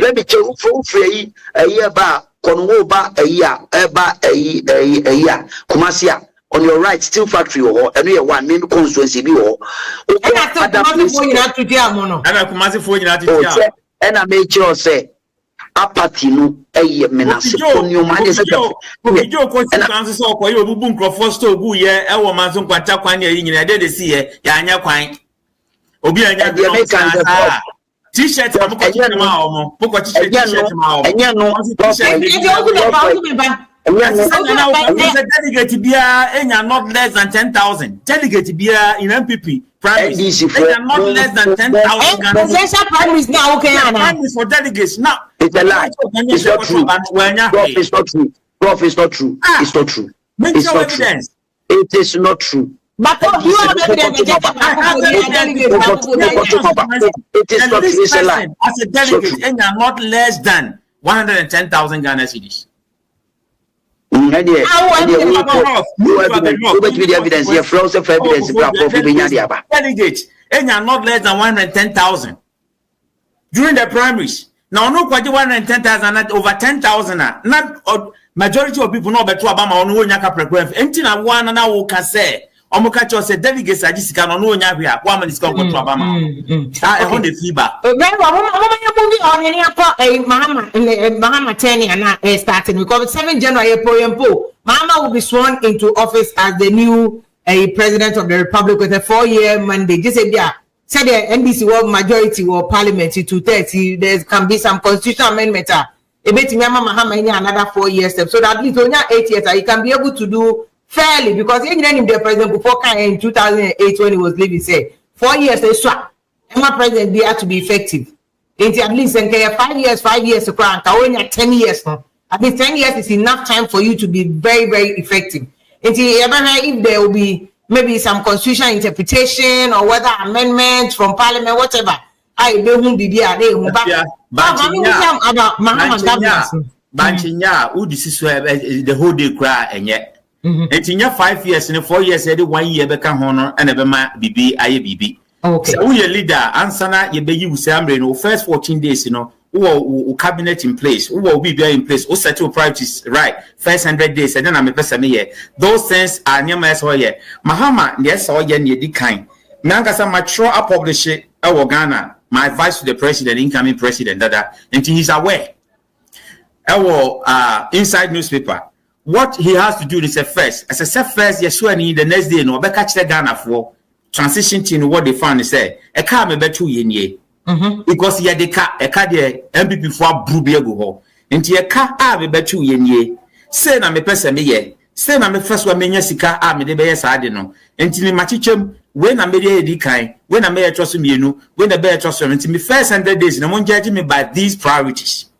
Let me tell you, for free, a year back, Konwoba, a year, Kumasia. On your right, still factory or and we are one main constituency. And I made sure say. Apatino a menace on your mind is a joke. And so for you, boom, Crawford, Boo, yeah, our Mazon Quataquan, in a day, see it, Yanya Quine. Obia, T-shirts, I'm going delegate to be not less than 10,000. Delegate to be in MPP. Primaries not less than 10,000. Primaries now, okay. Primaries for delegates now. It's a lie. It's not true. It's not true. Prof, it's not true. It's not true. Make your evidence. It is not true. But you have evidence. It is not true. It's a lie. As a delegate, and you're not less than 110,000 Ghana cedis. Delegate, and you're not less than 110,000 during the primaries. Now, no quite 110,000, over 10,000. Not majority of people know better about my own Yaka program. Empty na one and I will can say, Omokacho said, delegates are just can know Yaka, woman is going to Obama. I hold the fever. Mahama Teni and starting because 7 January, Mahama will be sworn into office as the new president of the Republic with a 4-year mandate. Just say, yeah. Said the NDC world majority or parliament to 230, there can be some constitutional amendment. A bit Mahama another 4 years step. So that at least only 8 years, he can be able to do fairly because he didn't the president before in 2008 when he was leaving. Say 4 years they swap. Emma president they have to be effective. At least 5 years to crown. 10 years now. At least 10 years is enough time for you to be very, very effective. If there will be maybe some constitutional interpretation or whether amendments from parliament, whatever. I don't be there. Banchinya, who this is the whole day cry and yet. And in your 5 years and 4 years, 1 year become honor and a bema BB, IABB. Okay. So we a leader, ansana ye be you say no first 14 days, you know, who cabinet in place, who will be there in place, who settle priorities right, first 100 days, and then I'm a person here. Those things are near my soil. Mahama, yes, or yen ye decline. Nankasa mature a publish it, Ghana, my advice to the president, incoming president, that until he's aware. Our inside newspaper. What he has to do is a first. As I said first, yes, when the next day, no, but catch the Ghana for transition to what they found. They say a car may be 2 years. Because he had a car the MPP for Brubia go. And a car may be 2 years. Say, I'm a person, me, say, I'm a first one, Menyasika, I'm the best, I don't know. And till my teacher, when I made a decline, when I made a trust me, when I bear trust me, me first 100 days, no one judging me by these priorities.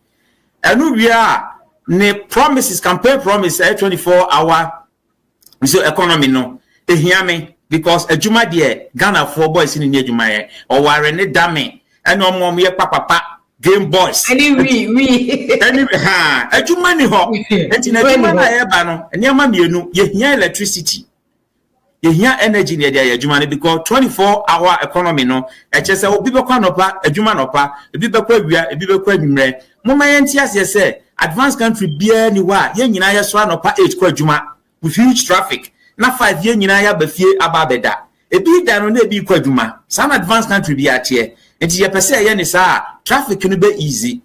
And we are. Ne promises campaign promise 24-hour so economy no e hear me because adwuma de Ghana for boys in the adwuma or ware ne dame and no ye papa game boys ani we ani ha adwuma ni ho enti na adwuma na ye ba no enema mienu ye hia electricity ye hia energy ne de adwuma because 24-hour economy no e che se obi be kwa nopa adwuma nopa ebi be kwa awia ebi be kwa nwumre mama ye ntiase se advanced country bia ni wa ye nyina ya so anopa 8 kwa adwuma with huge traffic na 5 ye nyina ya bafie ababeda ebi da no na ebi kwa adwuma some advanced country bia tie enti ye pese ye ni sa traffic no be easy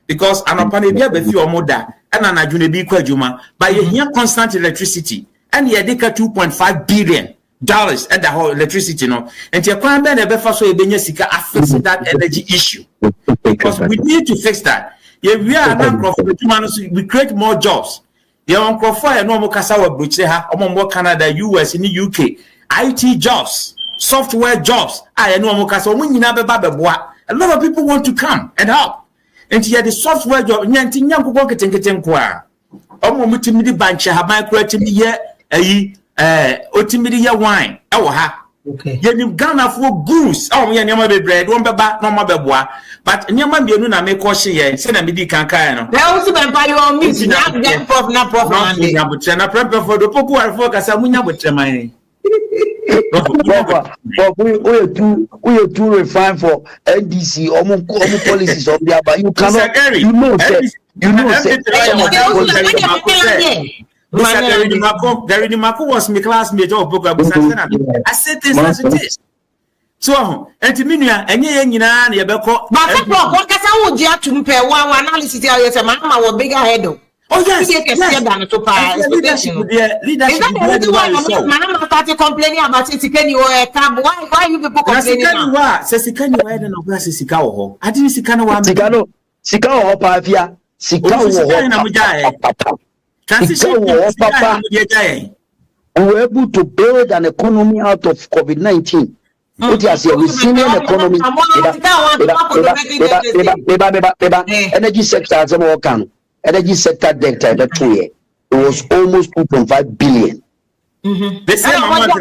because anopa na bia bafie omoda ana na adwuna ebi kwa adwuma but ye hia constant electricity and ye deka 2.5 billion dollars at the whole electricity no enti ekwan be na be fa so e benya sika affix that energy issue because we need to fix that. Yeah, we are we create more jobs. Yeah, on Crawford and normal Casawa Bucheha, more Canada, US, in the UK, IT jobs, software jobs. I know Mocasa, when you never baba. A lot of people want to come and help. And here the software job, Yanting Yanko Pocket and Kitten Qua. Multimidi Bancha, have my creative year, ultimately wine. Oh, ha. Okay. You Ghana for goose. Oh, yeah, never be bread, one baba, no mother boy. But never be no make caution here. Send a midi can carry. They also been by your meeting. Not prof, not prof. Not prepare for the people who focus on Munya with money. We are too refined for NDC or policies of the but you cannot. You know, Gary Mako was my classmate of book. I said this as it is. So, and to me, and you know, Yabeko, but what can I would you to compare one analysis? Yes, a mama or bigger head. Oh, yes, leadership. Started complaining about it. Can you why you people complaining? Says, can you add an obvious Sikao? I didn't see Cano, Sikao, Pavia, Sikao. We were able to build an economy out of COVID-19. What you say? We seen an economy. Energy sector as a worker. Energy sector data that 2 years. It was almost 2.5 billion. The same amount.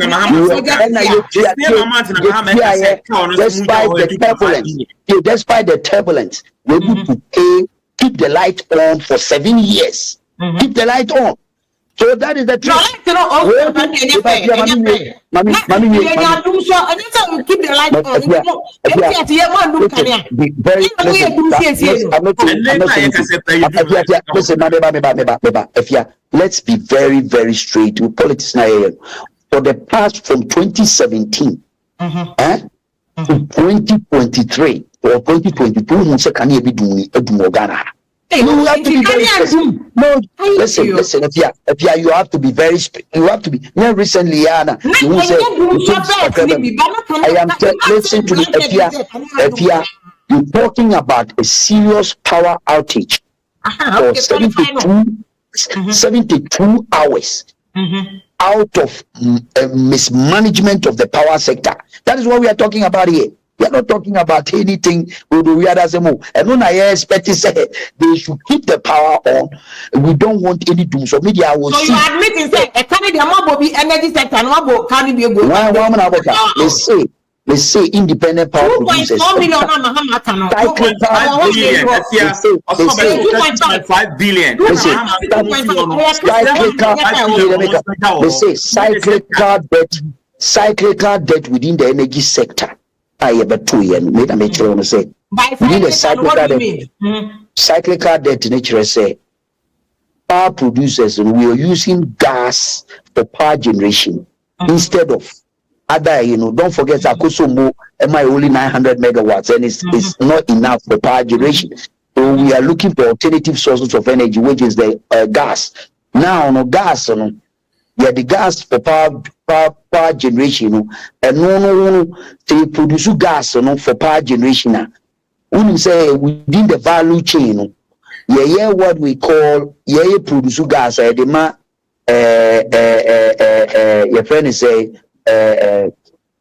Despite the turbulence, we're able to keep the light on for 7 years. Keep the light on. So that is the truth. Keep the light on. Let's be very, very straight with politics now. For the past from 2017 to 2023 or 2022, can you be doing Ghana? You have to be very specific. No, listen. If you have to be very specific. You have to be. Recently, Anna, you say, I am listen to me. If you're talking about a serious power outage for 72 hours out of mismanagement of the power sector. That is what we are talking about here. We are not talking about anything we are as a move. And when I expect to say they should keep the power on, we don't want any doom. So media will see. So you admit say a Canadian mob be energy sector and mob can be a good. Let's say independent power producers. 2.4 million $5 billion. They say cyclical debt within the energy sector I ever 2 years. Made a make sure say. We need a cyclical debt nature say. Power producers and we are using gas for power generation instead of other, don't forget Akosomo MI only 900 megawatts and it's not enough for power generation. So we are looking for alternative sources of energy, which is the gas. Now, no gas, the gas for power generation, and no, they produce gas for power generation. We say within the value chain, what we call produce gas. Your friend is say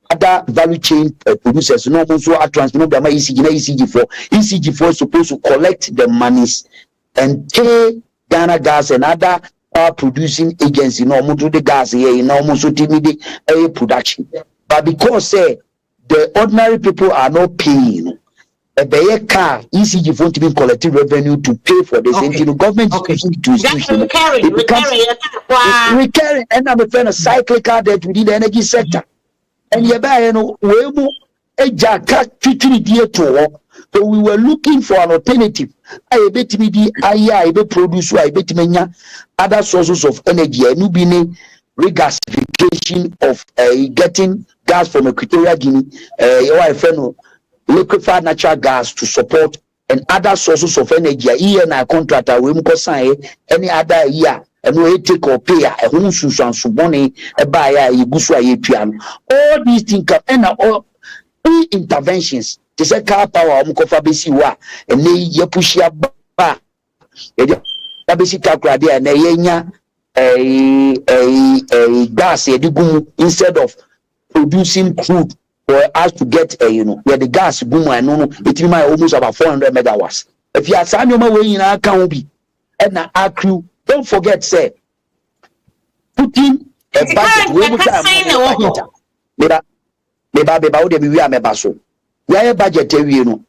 other value chain producers. No, also a transfer. ECG4 is supposed to collect the monies and pay Ghana Gas and other power producing agency. No, more to the gas here. No, more so timid production. But because the ordinary people are not paying. A car, ECG4 to be collecting revenue to pay for this. Okay. And the government is using to recurring, and I'm a cyclical debt within the energy sector. And so we were looking for an alternative. I bet me I produce other sources of energy. I knew being regasification of getting gas from Equatorial Guinea. Liquefied natural gas to support and other sources of energy. Here na contractor we mko sign any other year and we take or pay a home susan subone e buy a igusu aye piano. All these things come and all interventions. They say car power mko fa besi wa and ye push ya ba. E besi kakra dia na ye nya gas ye digumu instead of producing crude. For us to get where the gas boom and no, it might almost about 400 megawatts. If you are saying your way in our county and our crew, don't forget, say, putting a budget.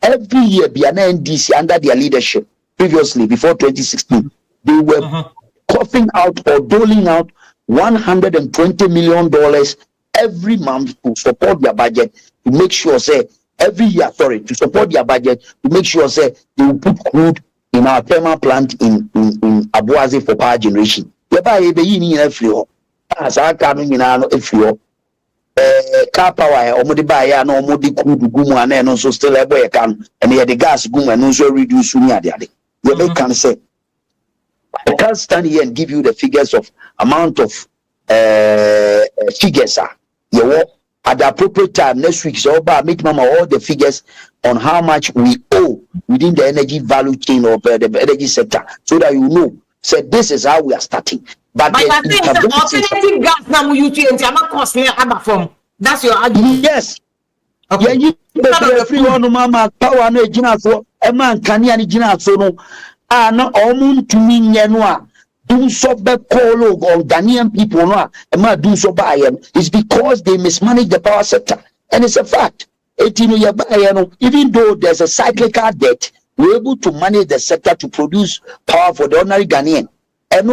Every year, be an NDC under their leadership. Previously, before 2016, they were coughing out or doling out $120 million. Every month to support their budget to make sure to support their budget to make sure they will put crude in our thermal plant in Abuaze for power generation. As I coming in our car power or buy no more crude gumu and also still a boy can and here the gas gumu and also reduce they can say I can't stand here and give you the figures of amount of figures at the appropriate time next week. So make mama all the figures on how much we owe within the energy value chain of the energy sector, so that you know. So this is how we are starting. But alternative gas now you change. That's your argument. Yes. Okay. Yeah, you free one mama power no gina so e man kania ni gina so no na omun tumi nye no a do so be call of Ghanaian people no a do so by is because they mismanage the power sector, and it's a fact. Even though there's a cyclical debt, we're able to manage the sector to produce power for the ordinary Ghanaian. And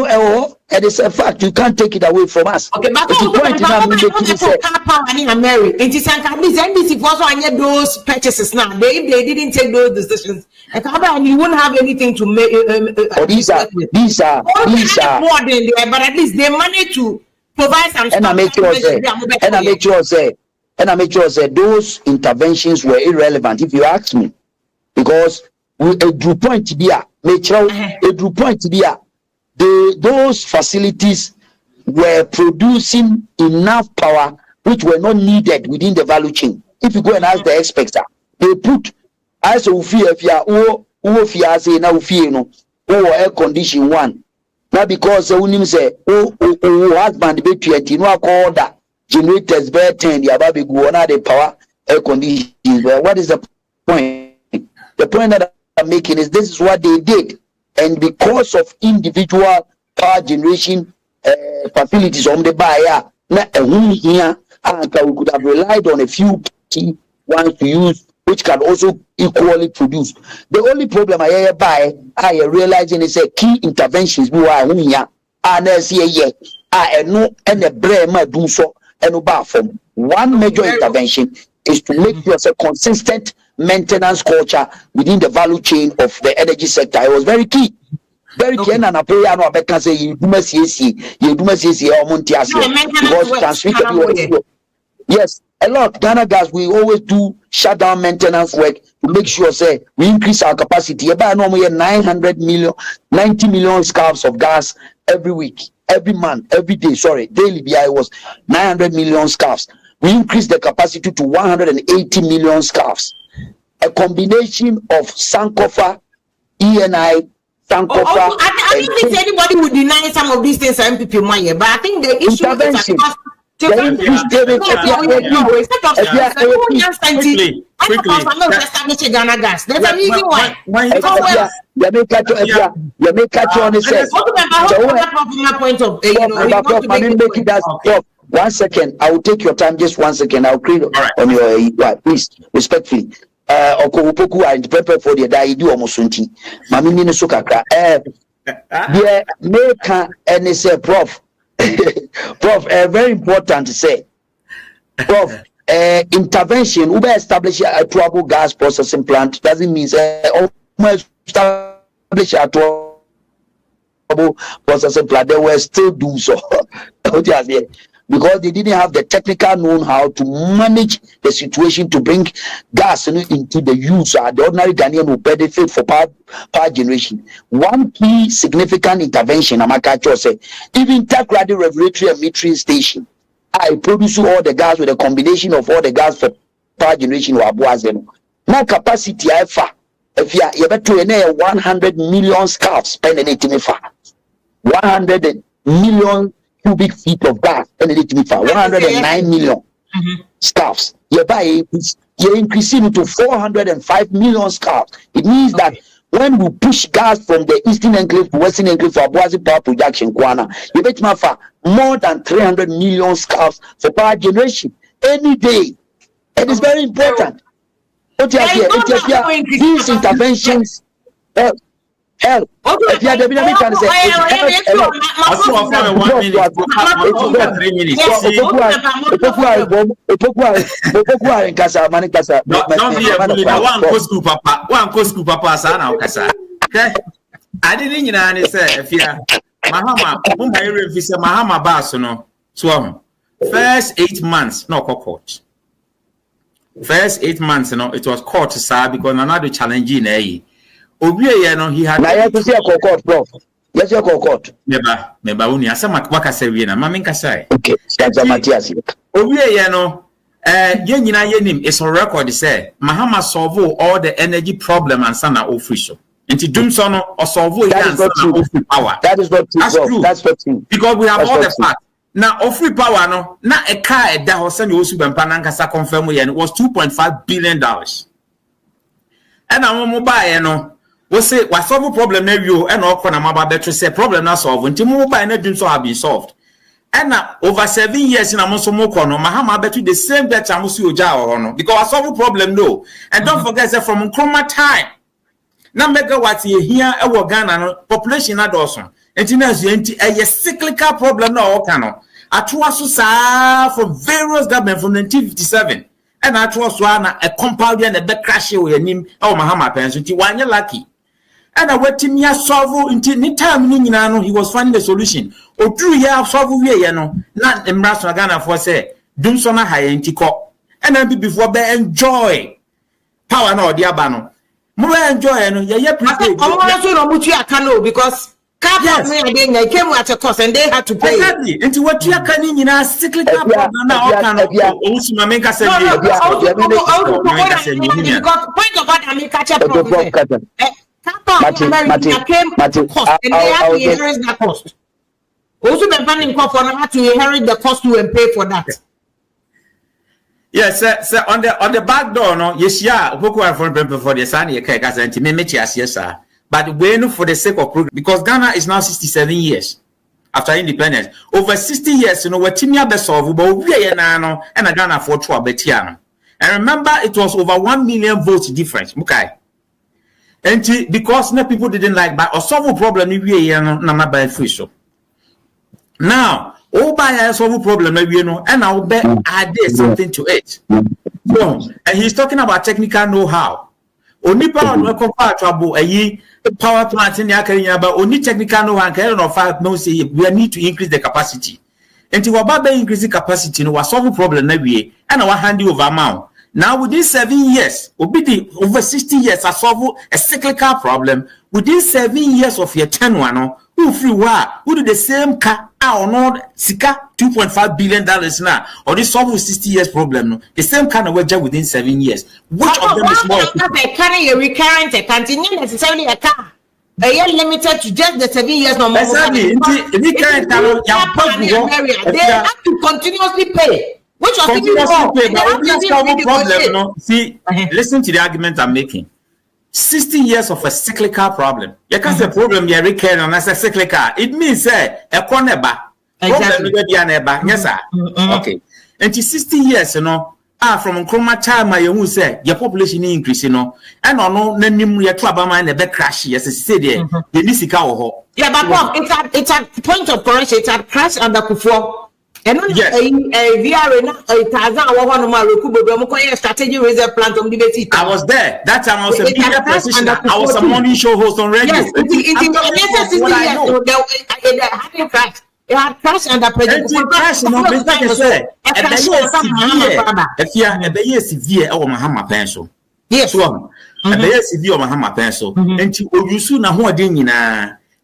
it's a fact. You can't take it away from us. Okay, but those purchases now. They didn't take those decisions. And you won't have anything to make. These are more than there, but at least they manage to provide some. And I make sure say those interventions were irrelevant, if you ask me, because a drew point to be those facilities were producing enough power which were not needed within the value chain. If you go and ask the experts, they put as air condition one. Now because the say husband be 20 no call that generators bear 10 the above go on the power air condition. What is the point? The point that I'm making is this is what they did. And because of individual power generation facilities on the buyer, here, we could have relied on a few key ones to use, which can also equally produce. The only problem I realizing is a key interventions we are here, and no and a brema do so and from one major intervention is to make sure a consistent maintenance culture within the value chain of the energy sector. It was very key. Very key. And I pray I can say you do because transmitted. Yes, a lot. Ghana Gas, we always do shutdown maintenance work to make sure say we increase our capacity. About normally 90 million scarves of gas every week, every month, every day. Sorry, daily BI was 900 million scarves. We increased the capacity to 180 million scarves. A combination of Sankofa, ENI, Sankofa. I don't think anybody would deny some of these things MPP money, but I think the issue is that Ghana Gas. There's a reason why. One second, I will take your time. Just 1 second. I'll create on your please, respectfully. Okowopoku are prepared for the day. Do almost something. Mami ni so kakra. Yeah, make and say, Prof. Prof, very important to say. Prof, intervention. Ube establish a trouble gas processing plant doesn't mean establish a trouble processing plant. They were still do so. Because they didn't have the technical know-how to manage the situation to bring gas into the use. The ordinary Ghanaian will benefit for power generation. One key significant intervention, Amaka said, even Takrady Regulatory and Metering Station, I produce all the gas with a combination of all the gas for power generation. Now capacity, if you have to 100 million scarves, 100 million cubic feet of gas, and it to be 109 million scarves. You're increasing it to 405 million scarves. It means that when we push gas from the eastern enclave to western enclave for Abuazi power production, you bet more than 300 million scarves for power generation any day. It is very important. These interventions help. If you are the Benjamin can say I didn't know say if you Mahama, Mahama Basono, so first 8 months, no court. First 8 months, it was court, sir, because another challenge in a. He had. I have to say a court, Prof. Yes, your court. Never, only as a Makasariana, Maminka say. Okay, that's Matthias. Yenim is on record, say, Mahama solve all the energy problem and sana official. And to do so or solve power. That is not true. That's not true. Because we have all the facts. Now, free power, no, now a car that was sent you to Panankasa confirm it was $2.5 billion. And I'm mobile, we say what solve problem na you and all corner maba better say problem na solve until mobile na dream so have been solved. And now over 7 years in amonso mo kono mahama better the same that amusi oja or no because I solve problem no. And don't forget say from Nkrumah time. Na megawatt here e wo Ghana no population na doson. Enti na so enti a cyclical problem na all kano. Atoa so sa from various government from 1957. And atoa so na a compound and a back crash we nim e mahama penso ti wanye lucky. And I wait him here solve until any time he was finding the solution. Or true here solve we not embrace Ghana for say do so na high antiko. And then before be enjoy power no the abano. More enjoy no because they came at a cost and they had to pay. Exactly. Into what you can in a cyclical problem now can also make us catch up. Also, the funding cost for how to inherit the cost to and pay for that. Yes, sir. On the back door, no. Yes, yeah. For the sun, yes, sir. But when for the sake of progress, because Ghana is now 67 years after independence, over 60 years, we're Timia Besolve, but we are now and a Ghana for Chua Betiano. And remember, it was over 1 million votes difference. Okay. And because no people didn't like, but a solve problem we are by free show. Now, all by a solve problem, and I'll bet I did something to it. So, and he's talking about technical know-how. Only power no compatible a power plant in the Akariya, but only technical know-how can of no say we need to increase the capacity. And to about increasing capacity, no was solve a problem every and our handy over amount. Now within 7 years, over 60 years, I solve a cyclical problem. Within 7 years of your 10 one, who free who do the same car or not sika $2.5 billion now, or this solve 60 years problem, no? The same kind of wager within 7 years. Which of them is more? Carrying a recurrent, continue necessarily a car. A year limited to just the 7 years no more. Exactly. They have to continuously pay. Which was problem, no? See, listen to the argument I'm making. 60 years of a cyclical problem. You can't say problem you're recurring and as a cyclical. It means a corner bar. Exactly. Yes, sir. Okay. And 60 years, you know, from Chroma time, I will say your population increase, you know, and no name your club and the back crash. Yes, it's said there. The Nisika. Yeah, but it's a point of correction. It's a crash under Kufo. And yes. Strategy reserve plant on the I was there. That time I was a media position. I was a morning show host on radio. Yes, it had crashed under pressure. Severe or Mahama pencil. Yes, one. A severe Mahama pencil. And to owusu na ho adin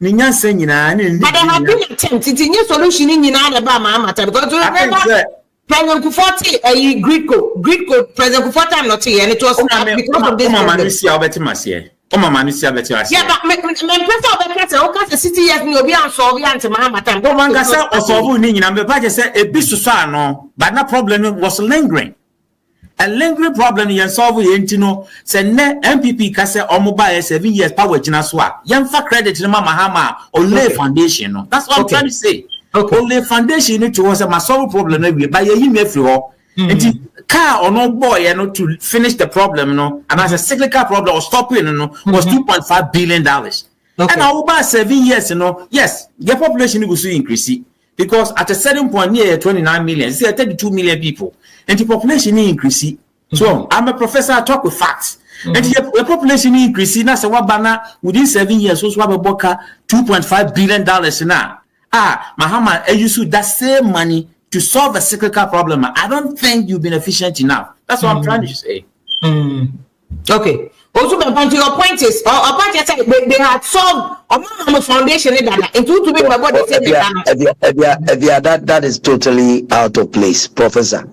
but there have been attempts. It's a new solution in Alabama matter because remember President Kufoti a Greek code President Kufoti I'm not here and it was because of this yeah, but my president of the city yes me obi answer answer Mahama time go man kasa osolve ni nyina me pa je say e bi susa no but that problem was lingering. A lingering problem you solve it, say ne MPP kase omoba 7 years power jina so a yemfa credit no Mahama only foundation no. That's what I'm trying to say. Only foundation need to was a solve problem every by you me free ho. And car or no boy to finish the problem no and as a cyclical problem or stopping was $2.5 billion. And over 7 years yes, the population will soon increase because at a certain point near 29 million, say 32 million people. And the population increase. So I'm a professor, I talk with facts. And the population increase, that's a banner within 7 years, so swab a boka $2.5 billion now. Mahama, I use that same money to solve a cyclical problem. I don't think you've been efficient enough. That's what I'm trying to say. Okay. Also, your point is, they had solved a foundation that is totally out of place, Professor.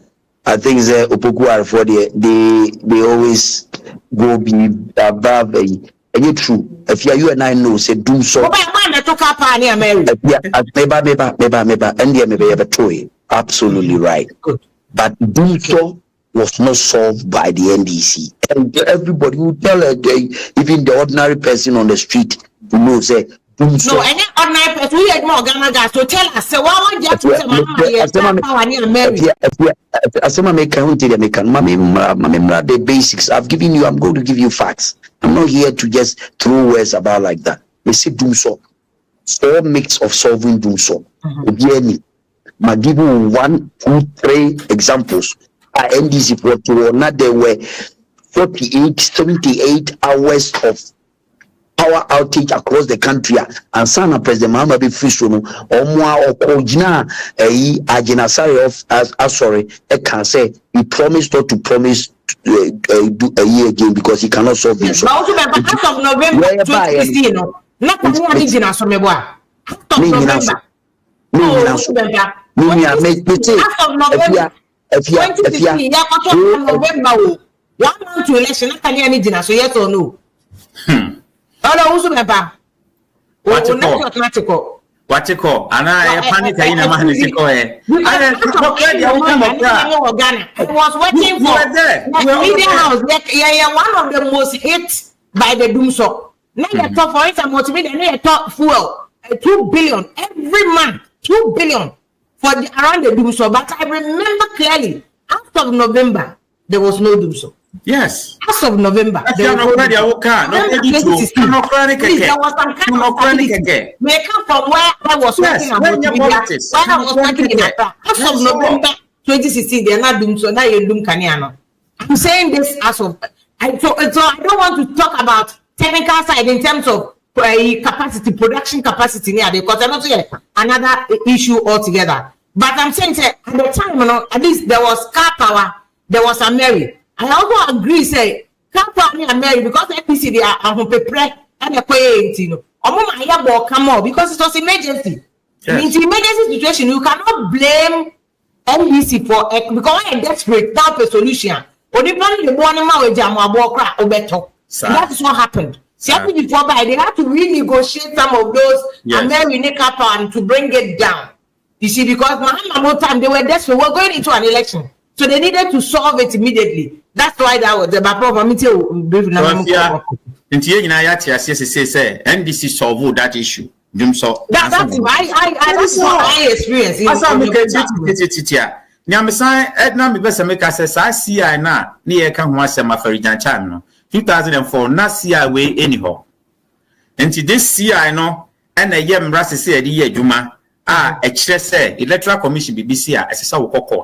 I think the Opoku for they always go be above and it's true. If you and I know, say do so. Absolutely right. Good. But do so was not solved by the NDC. And everybody will tell even the ordinary person on the street who knows say do so. No, any ordinary person we had more Ghana guys to tell us say why would you tell the basics. I've given you, I'm going to give you facts. I'm not here to just throw words about like that. They say do so. All mix of solving do so. I give you 1, 2, 3 examples. NDC not there were 78 hours of power outage across the country. And Sana President Mahama be free or more or Kojina Ajinasari of sorry, I can say he promised not to promise do a year again because he cannot solve this. But also by half of November 2016, not November 1 month to election, not any dinner, so yes or no. What you call? And I panic in a man. I was working for the media house. One of the most hit by the Doomso. Now you talk for it, multimedia, talk fuel 2 billion every month, 2 billion for around the Doomso. But I remember clearly, after November, there was no Doomso. Yes. As of November, there was may come from where I was working where I was working in Accra. As of November 2016, they are not doing so. Now you're doing Kanyano. I'm saying this as of so I don't want to talk about technical side in terms of capacity, production capacity near because I'm not saying another issue altogether. But I'm saying at the time, at least there was car power, there was a Mary. I also agree, say car power and Mary because NPC they are prepare and come on because it was emergency. Yes. In emergency situation, you cannot blame NBC for because I'm desperate now for solution. That is what happened. Before they had to renegotiate some of those and then we make up and to bring it down. You see, because Muhammad time they were desperate. We're going into an election, so they needed to solve it immediately. That's why that was the problem. Say NDC solve that issue. That's what I experienced. Nyamisa Edna me best make us say CI na ye ka ho asem afarijan chan no 2004 na CI we anyhow. Enti this CI no na ye mra se e di adwuma a e kire say electoral commission BBC a esesa wo court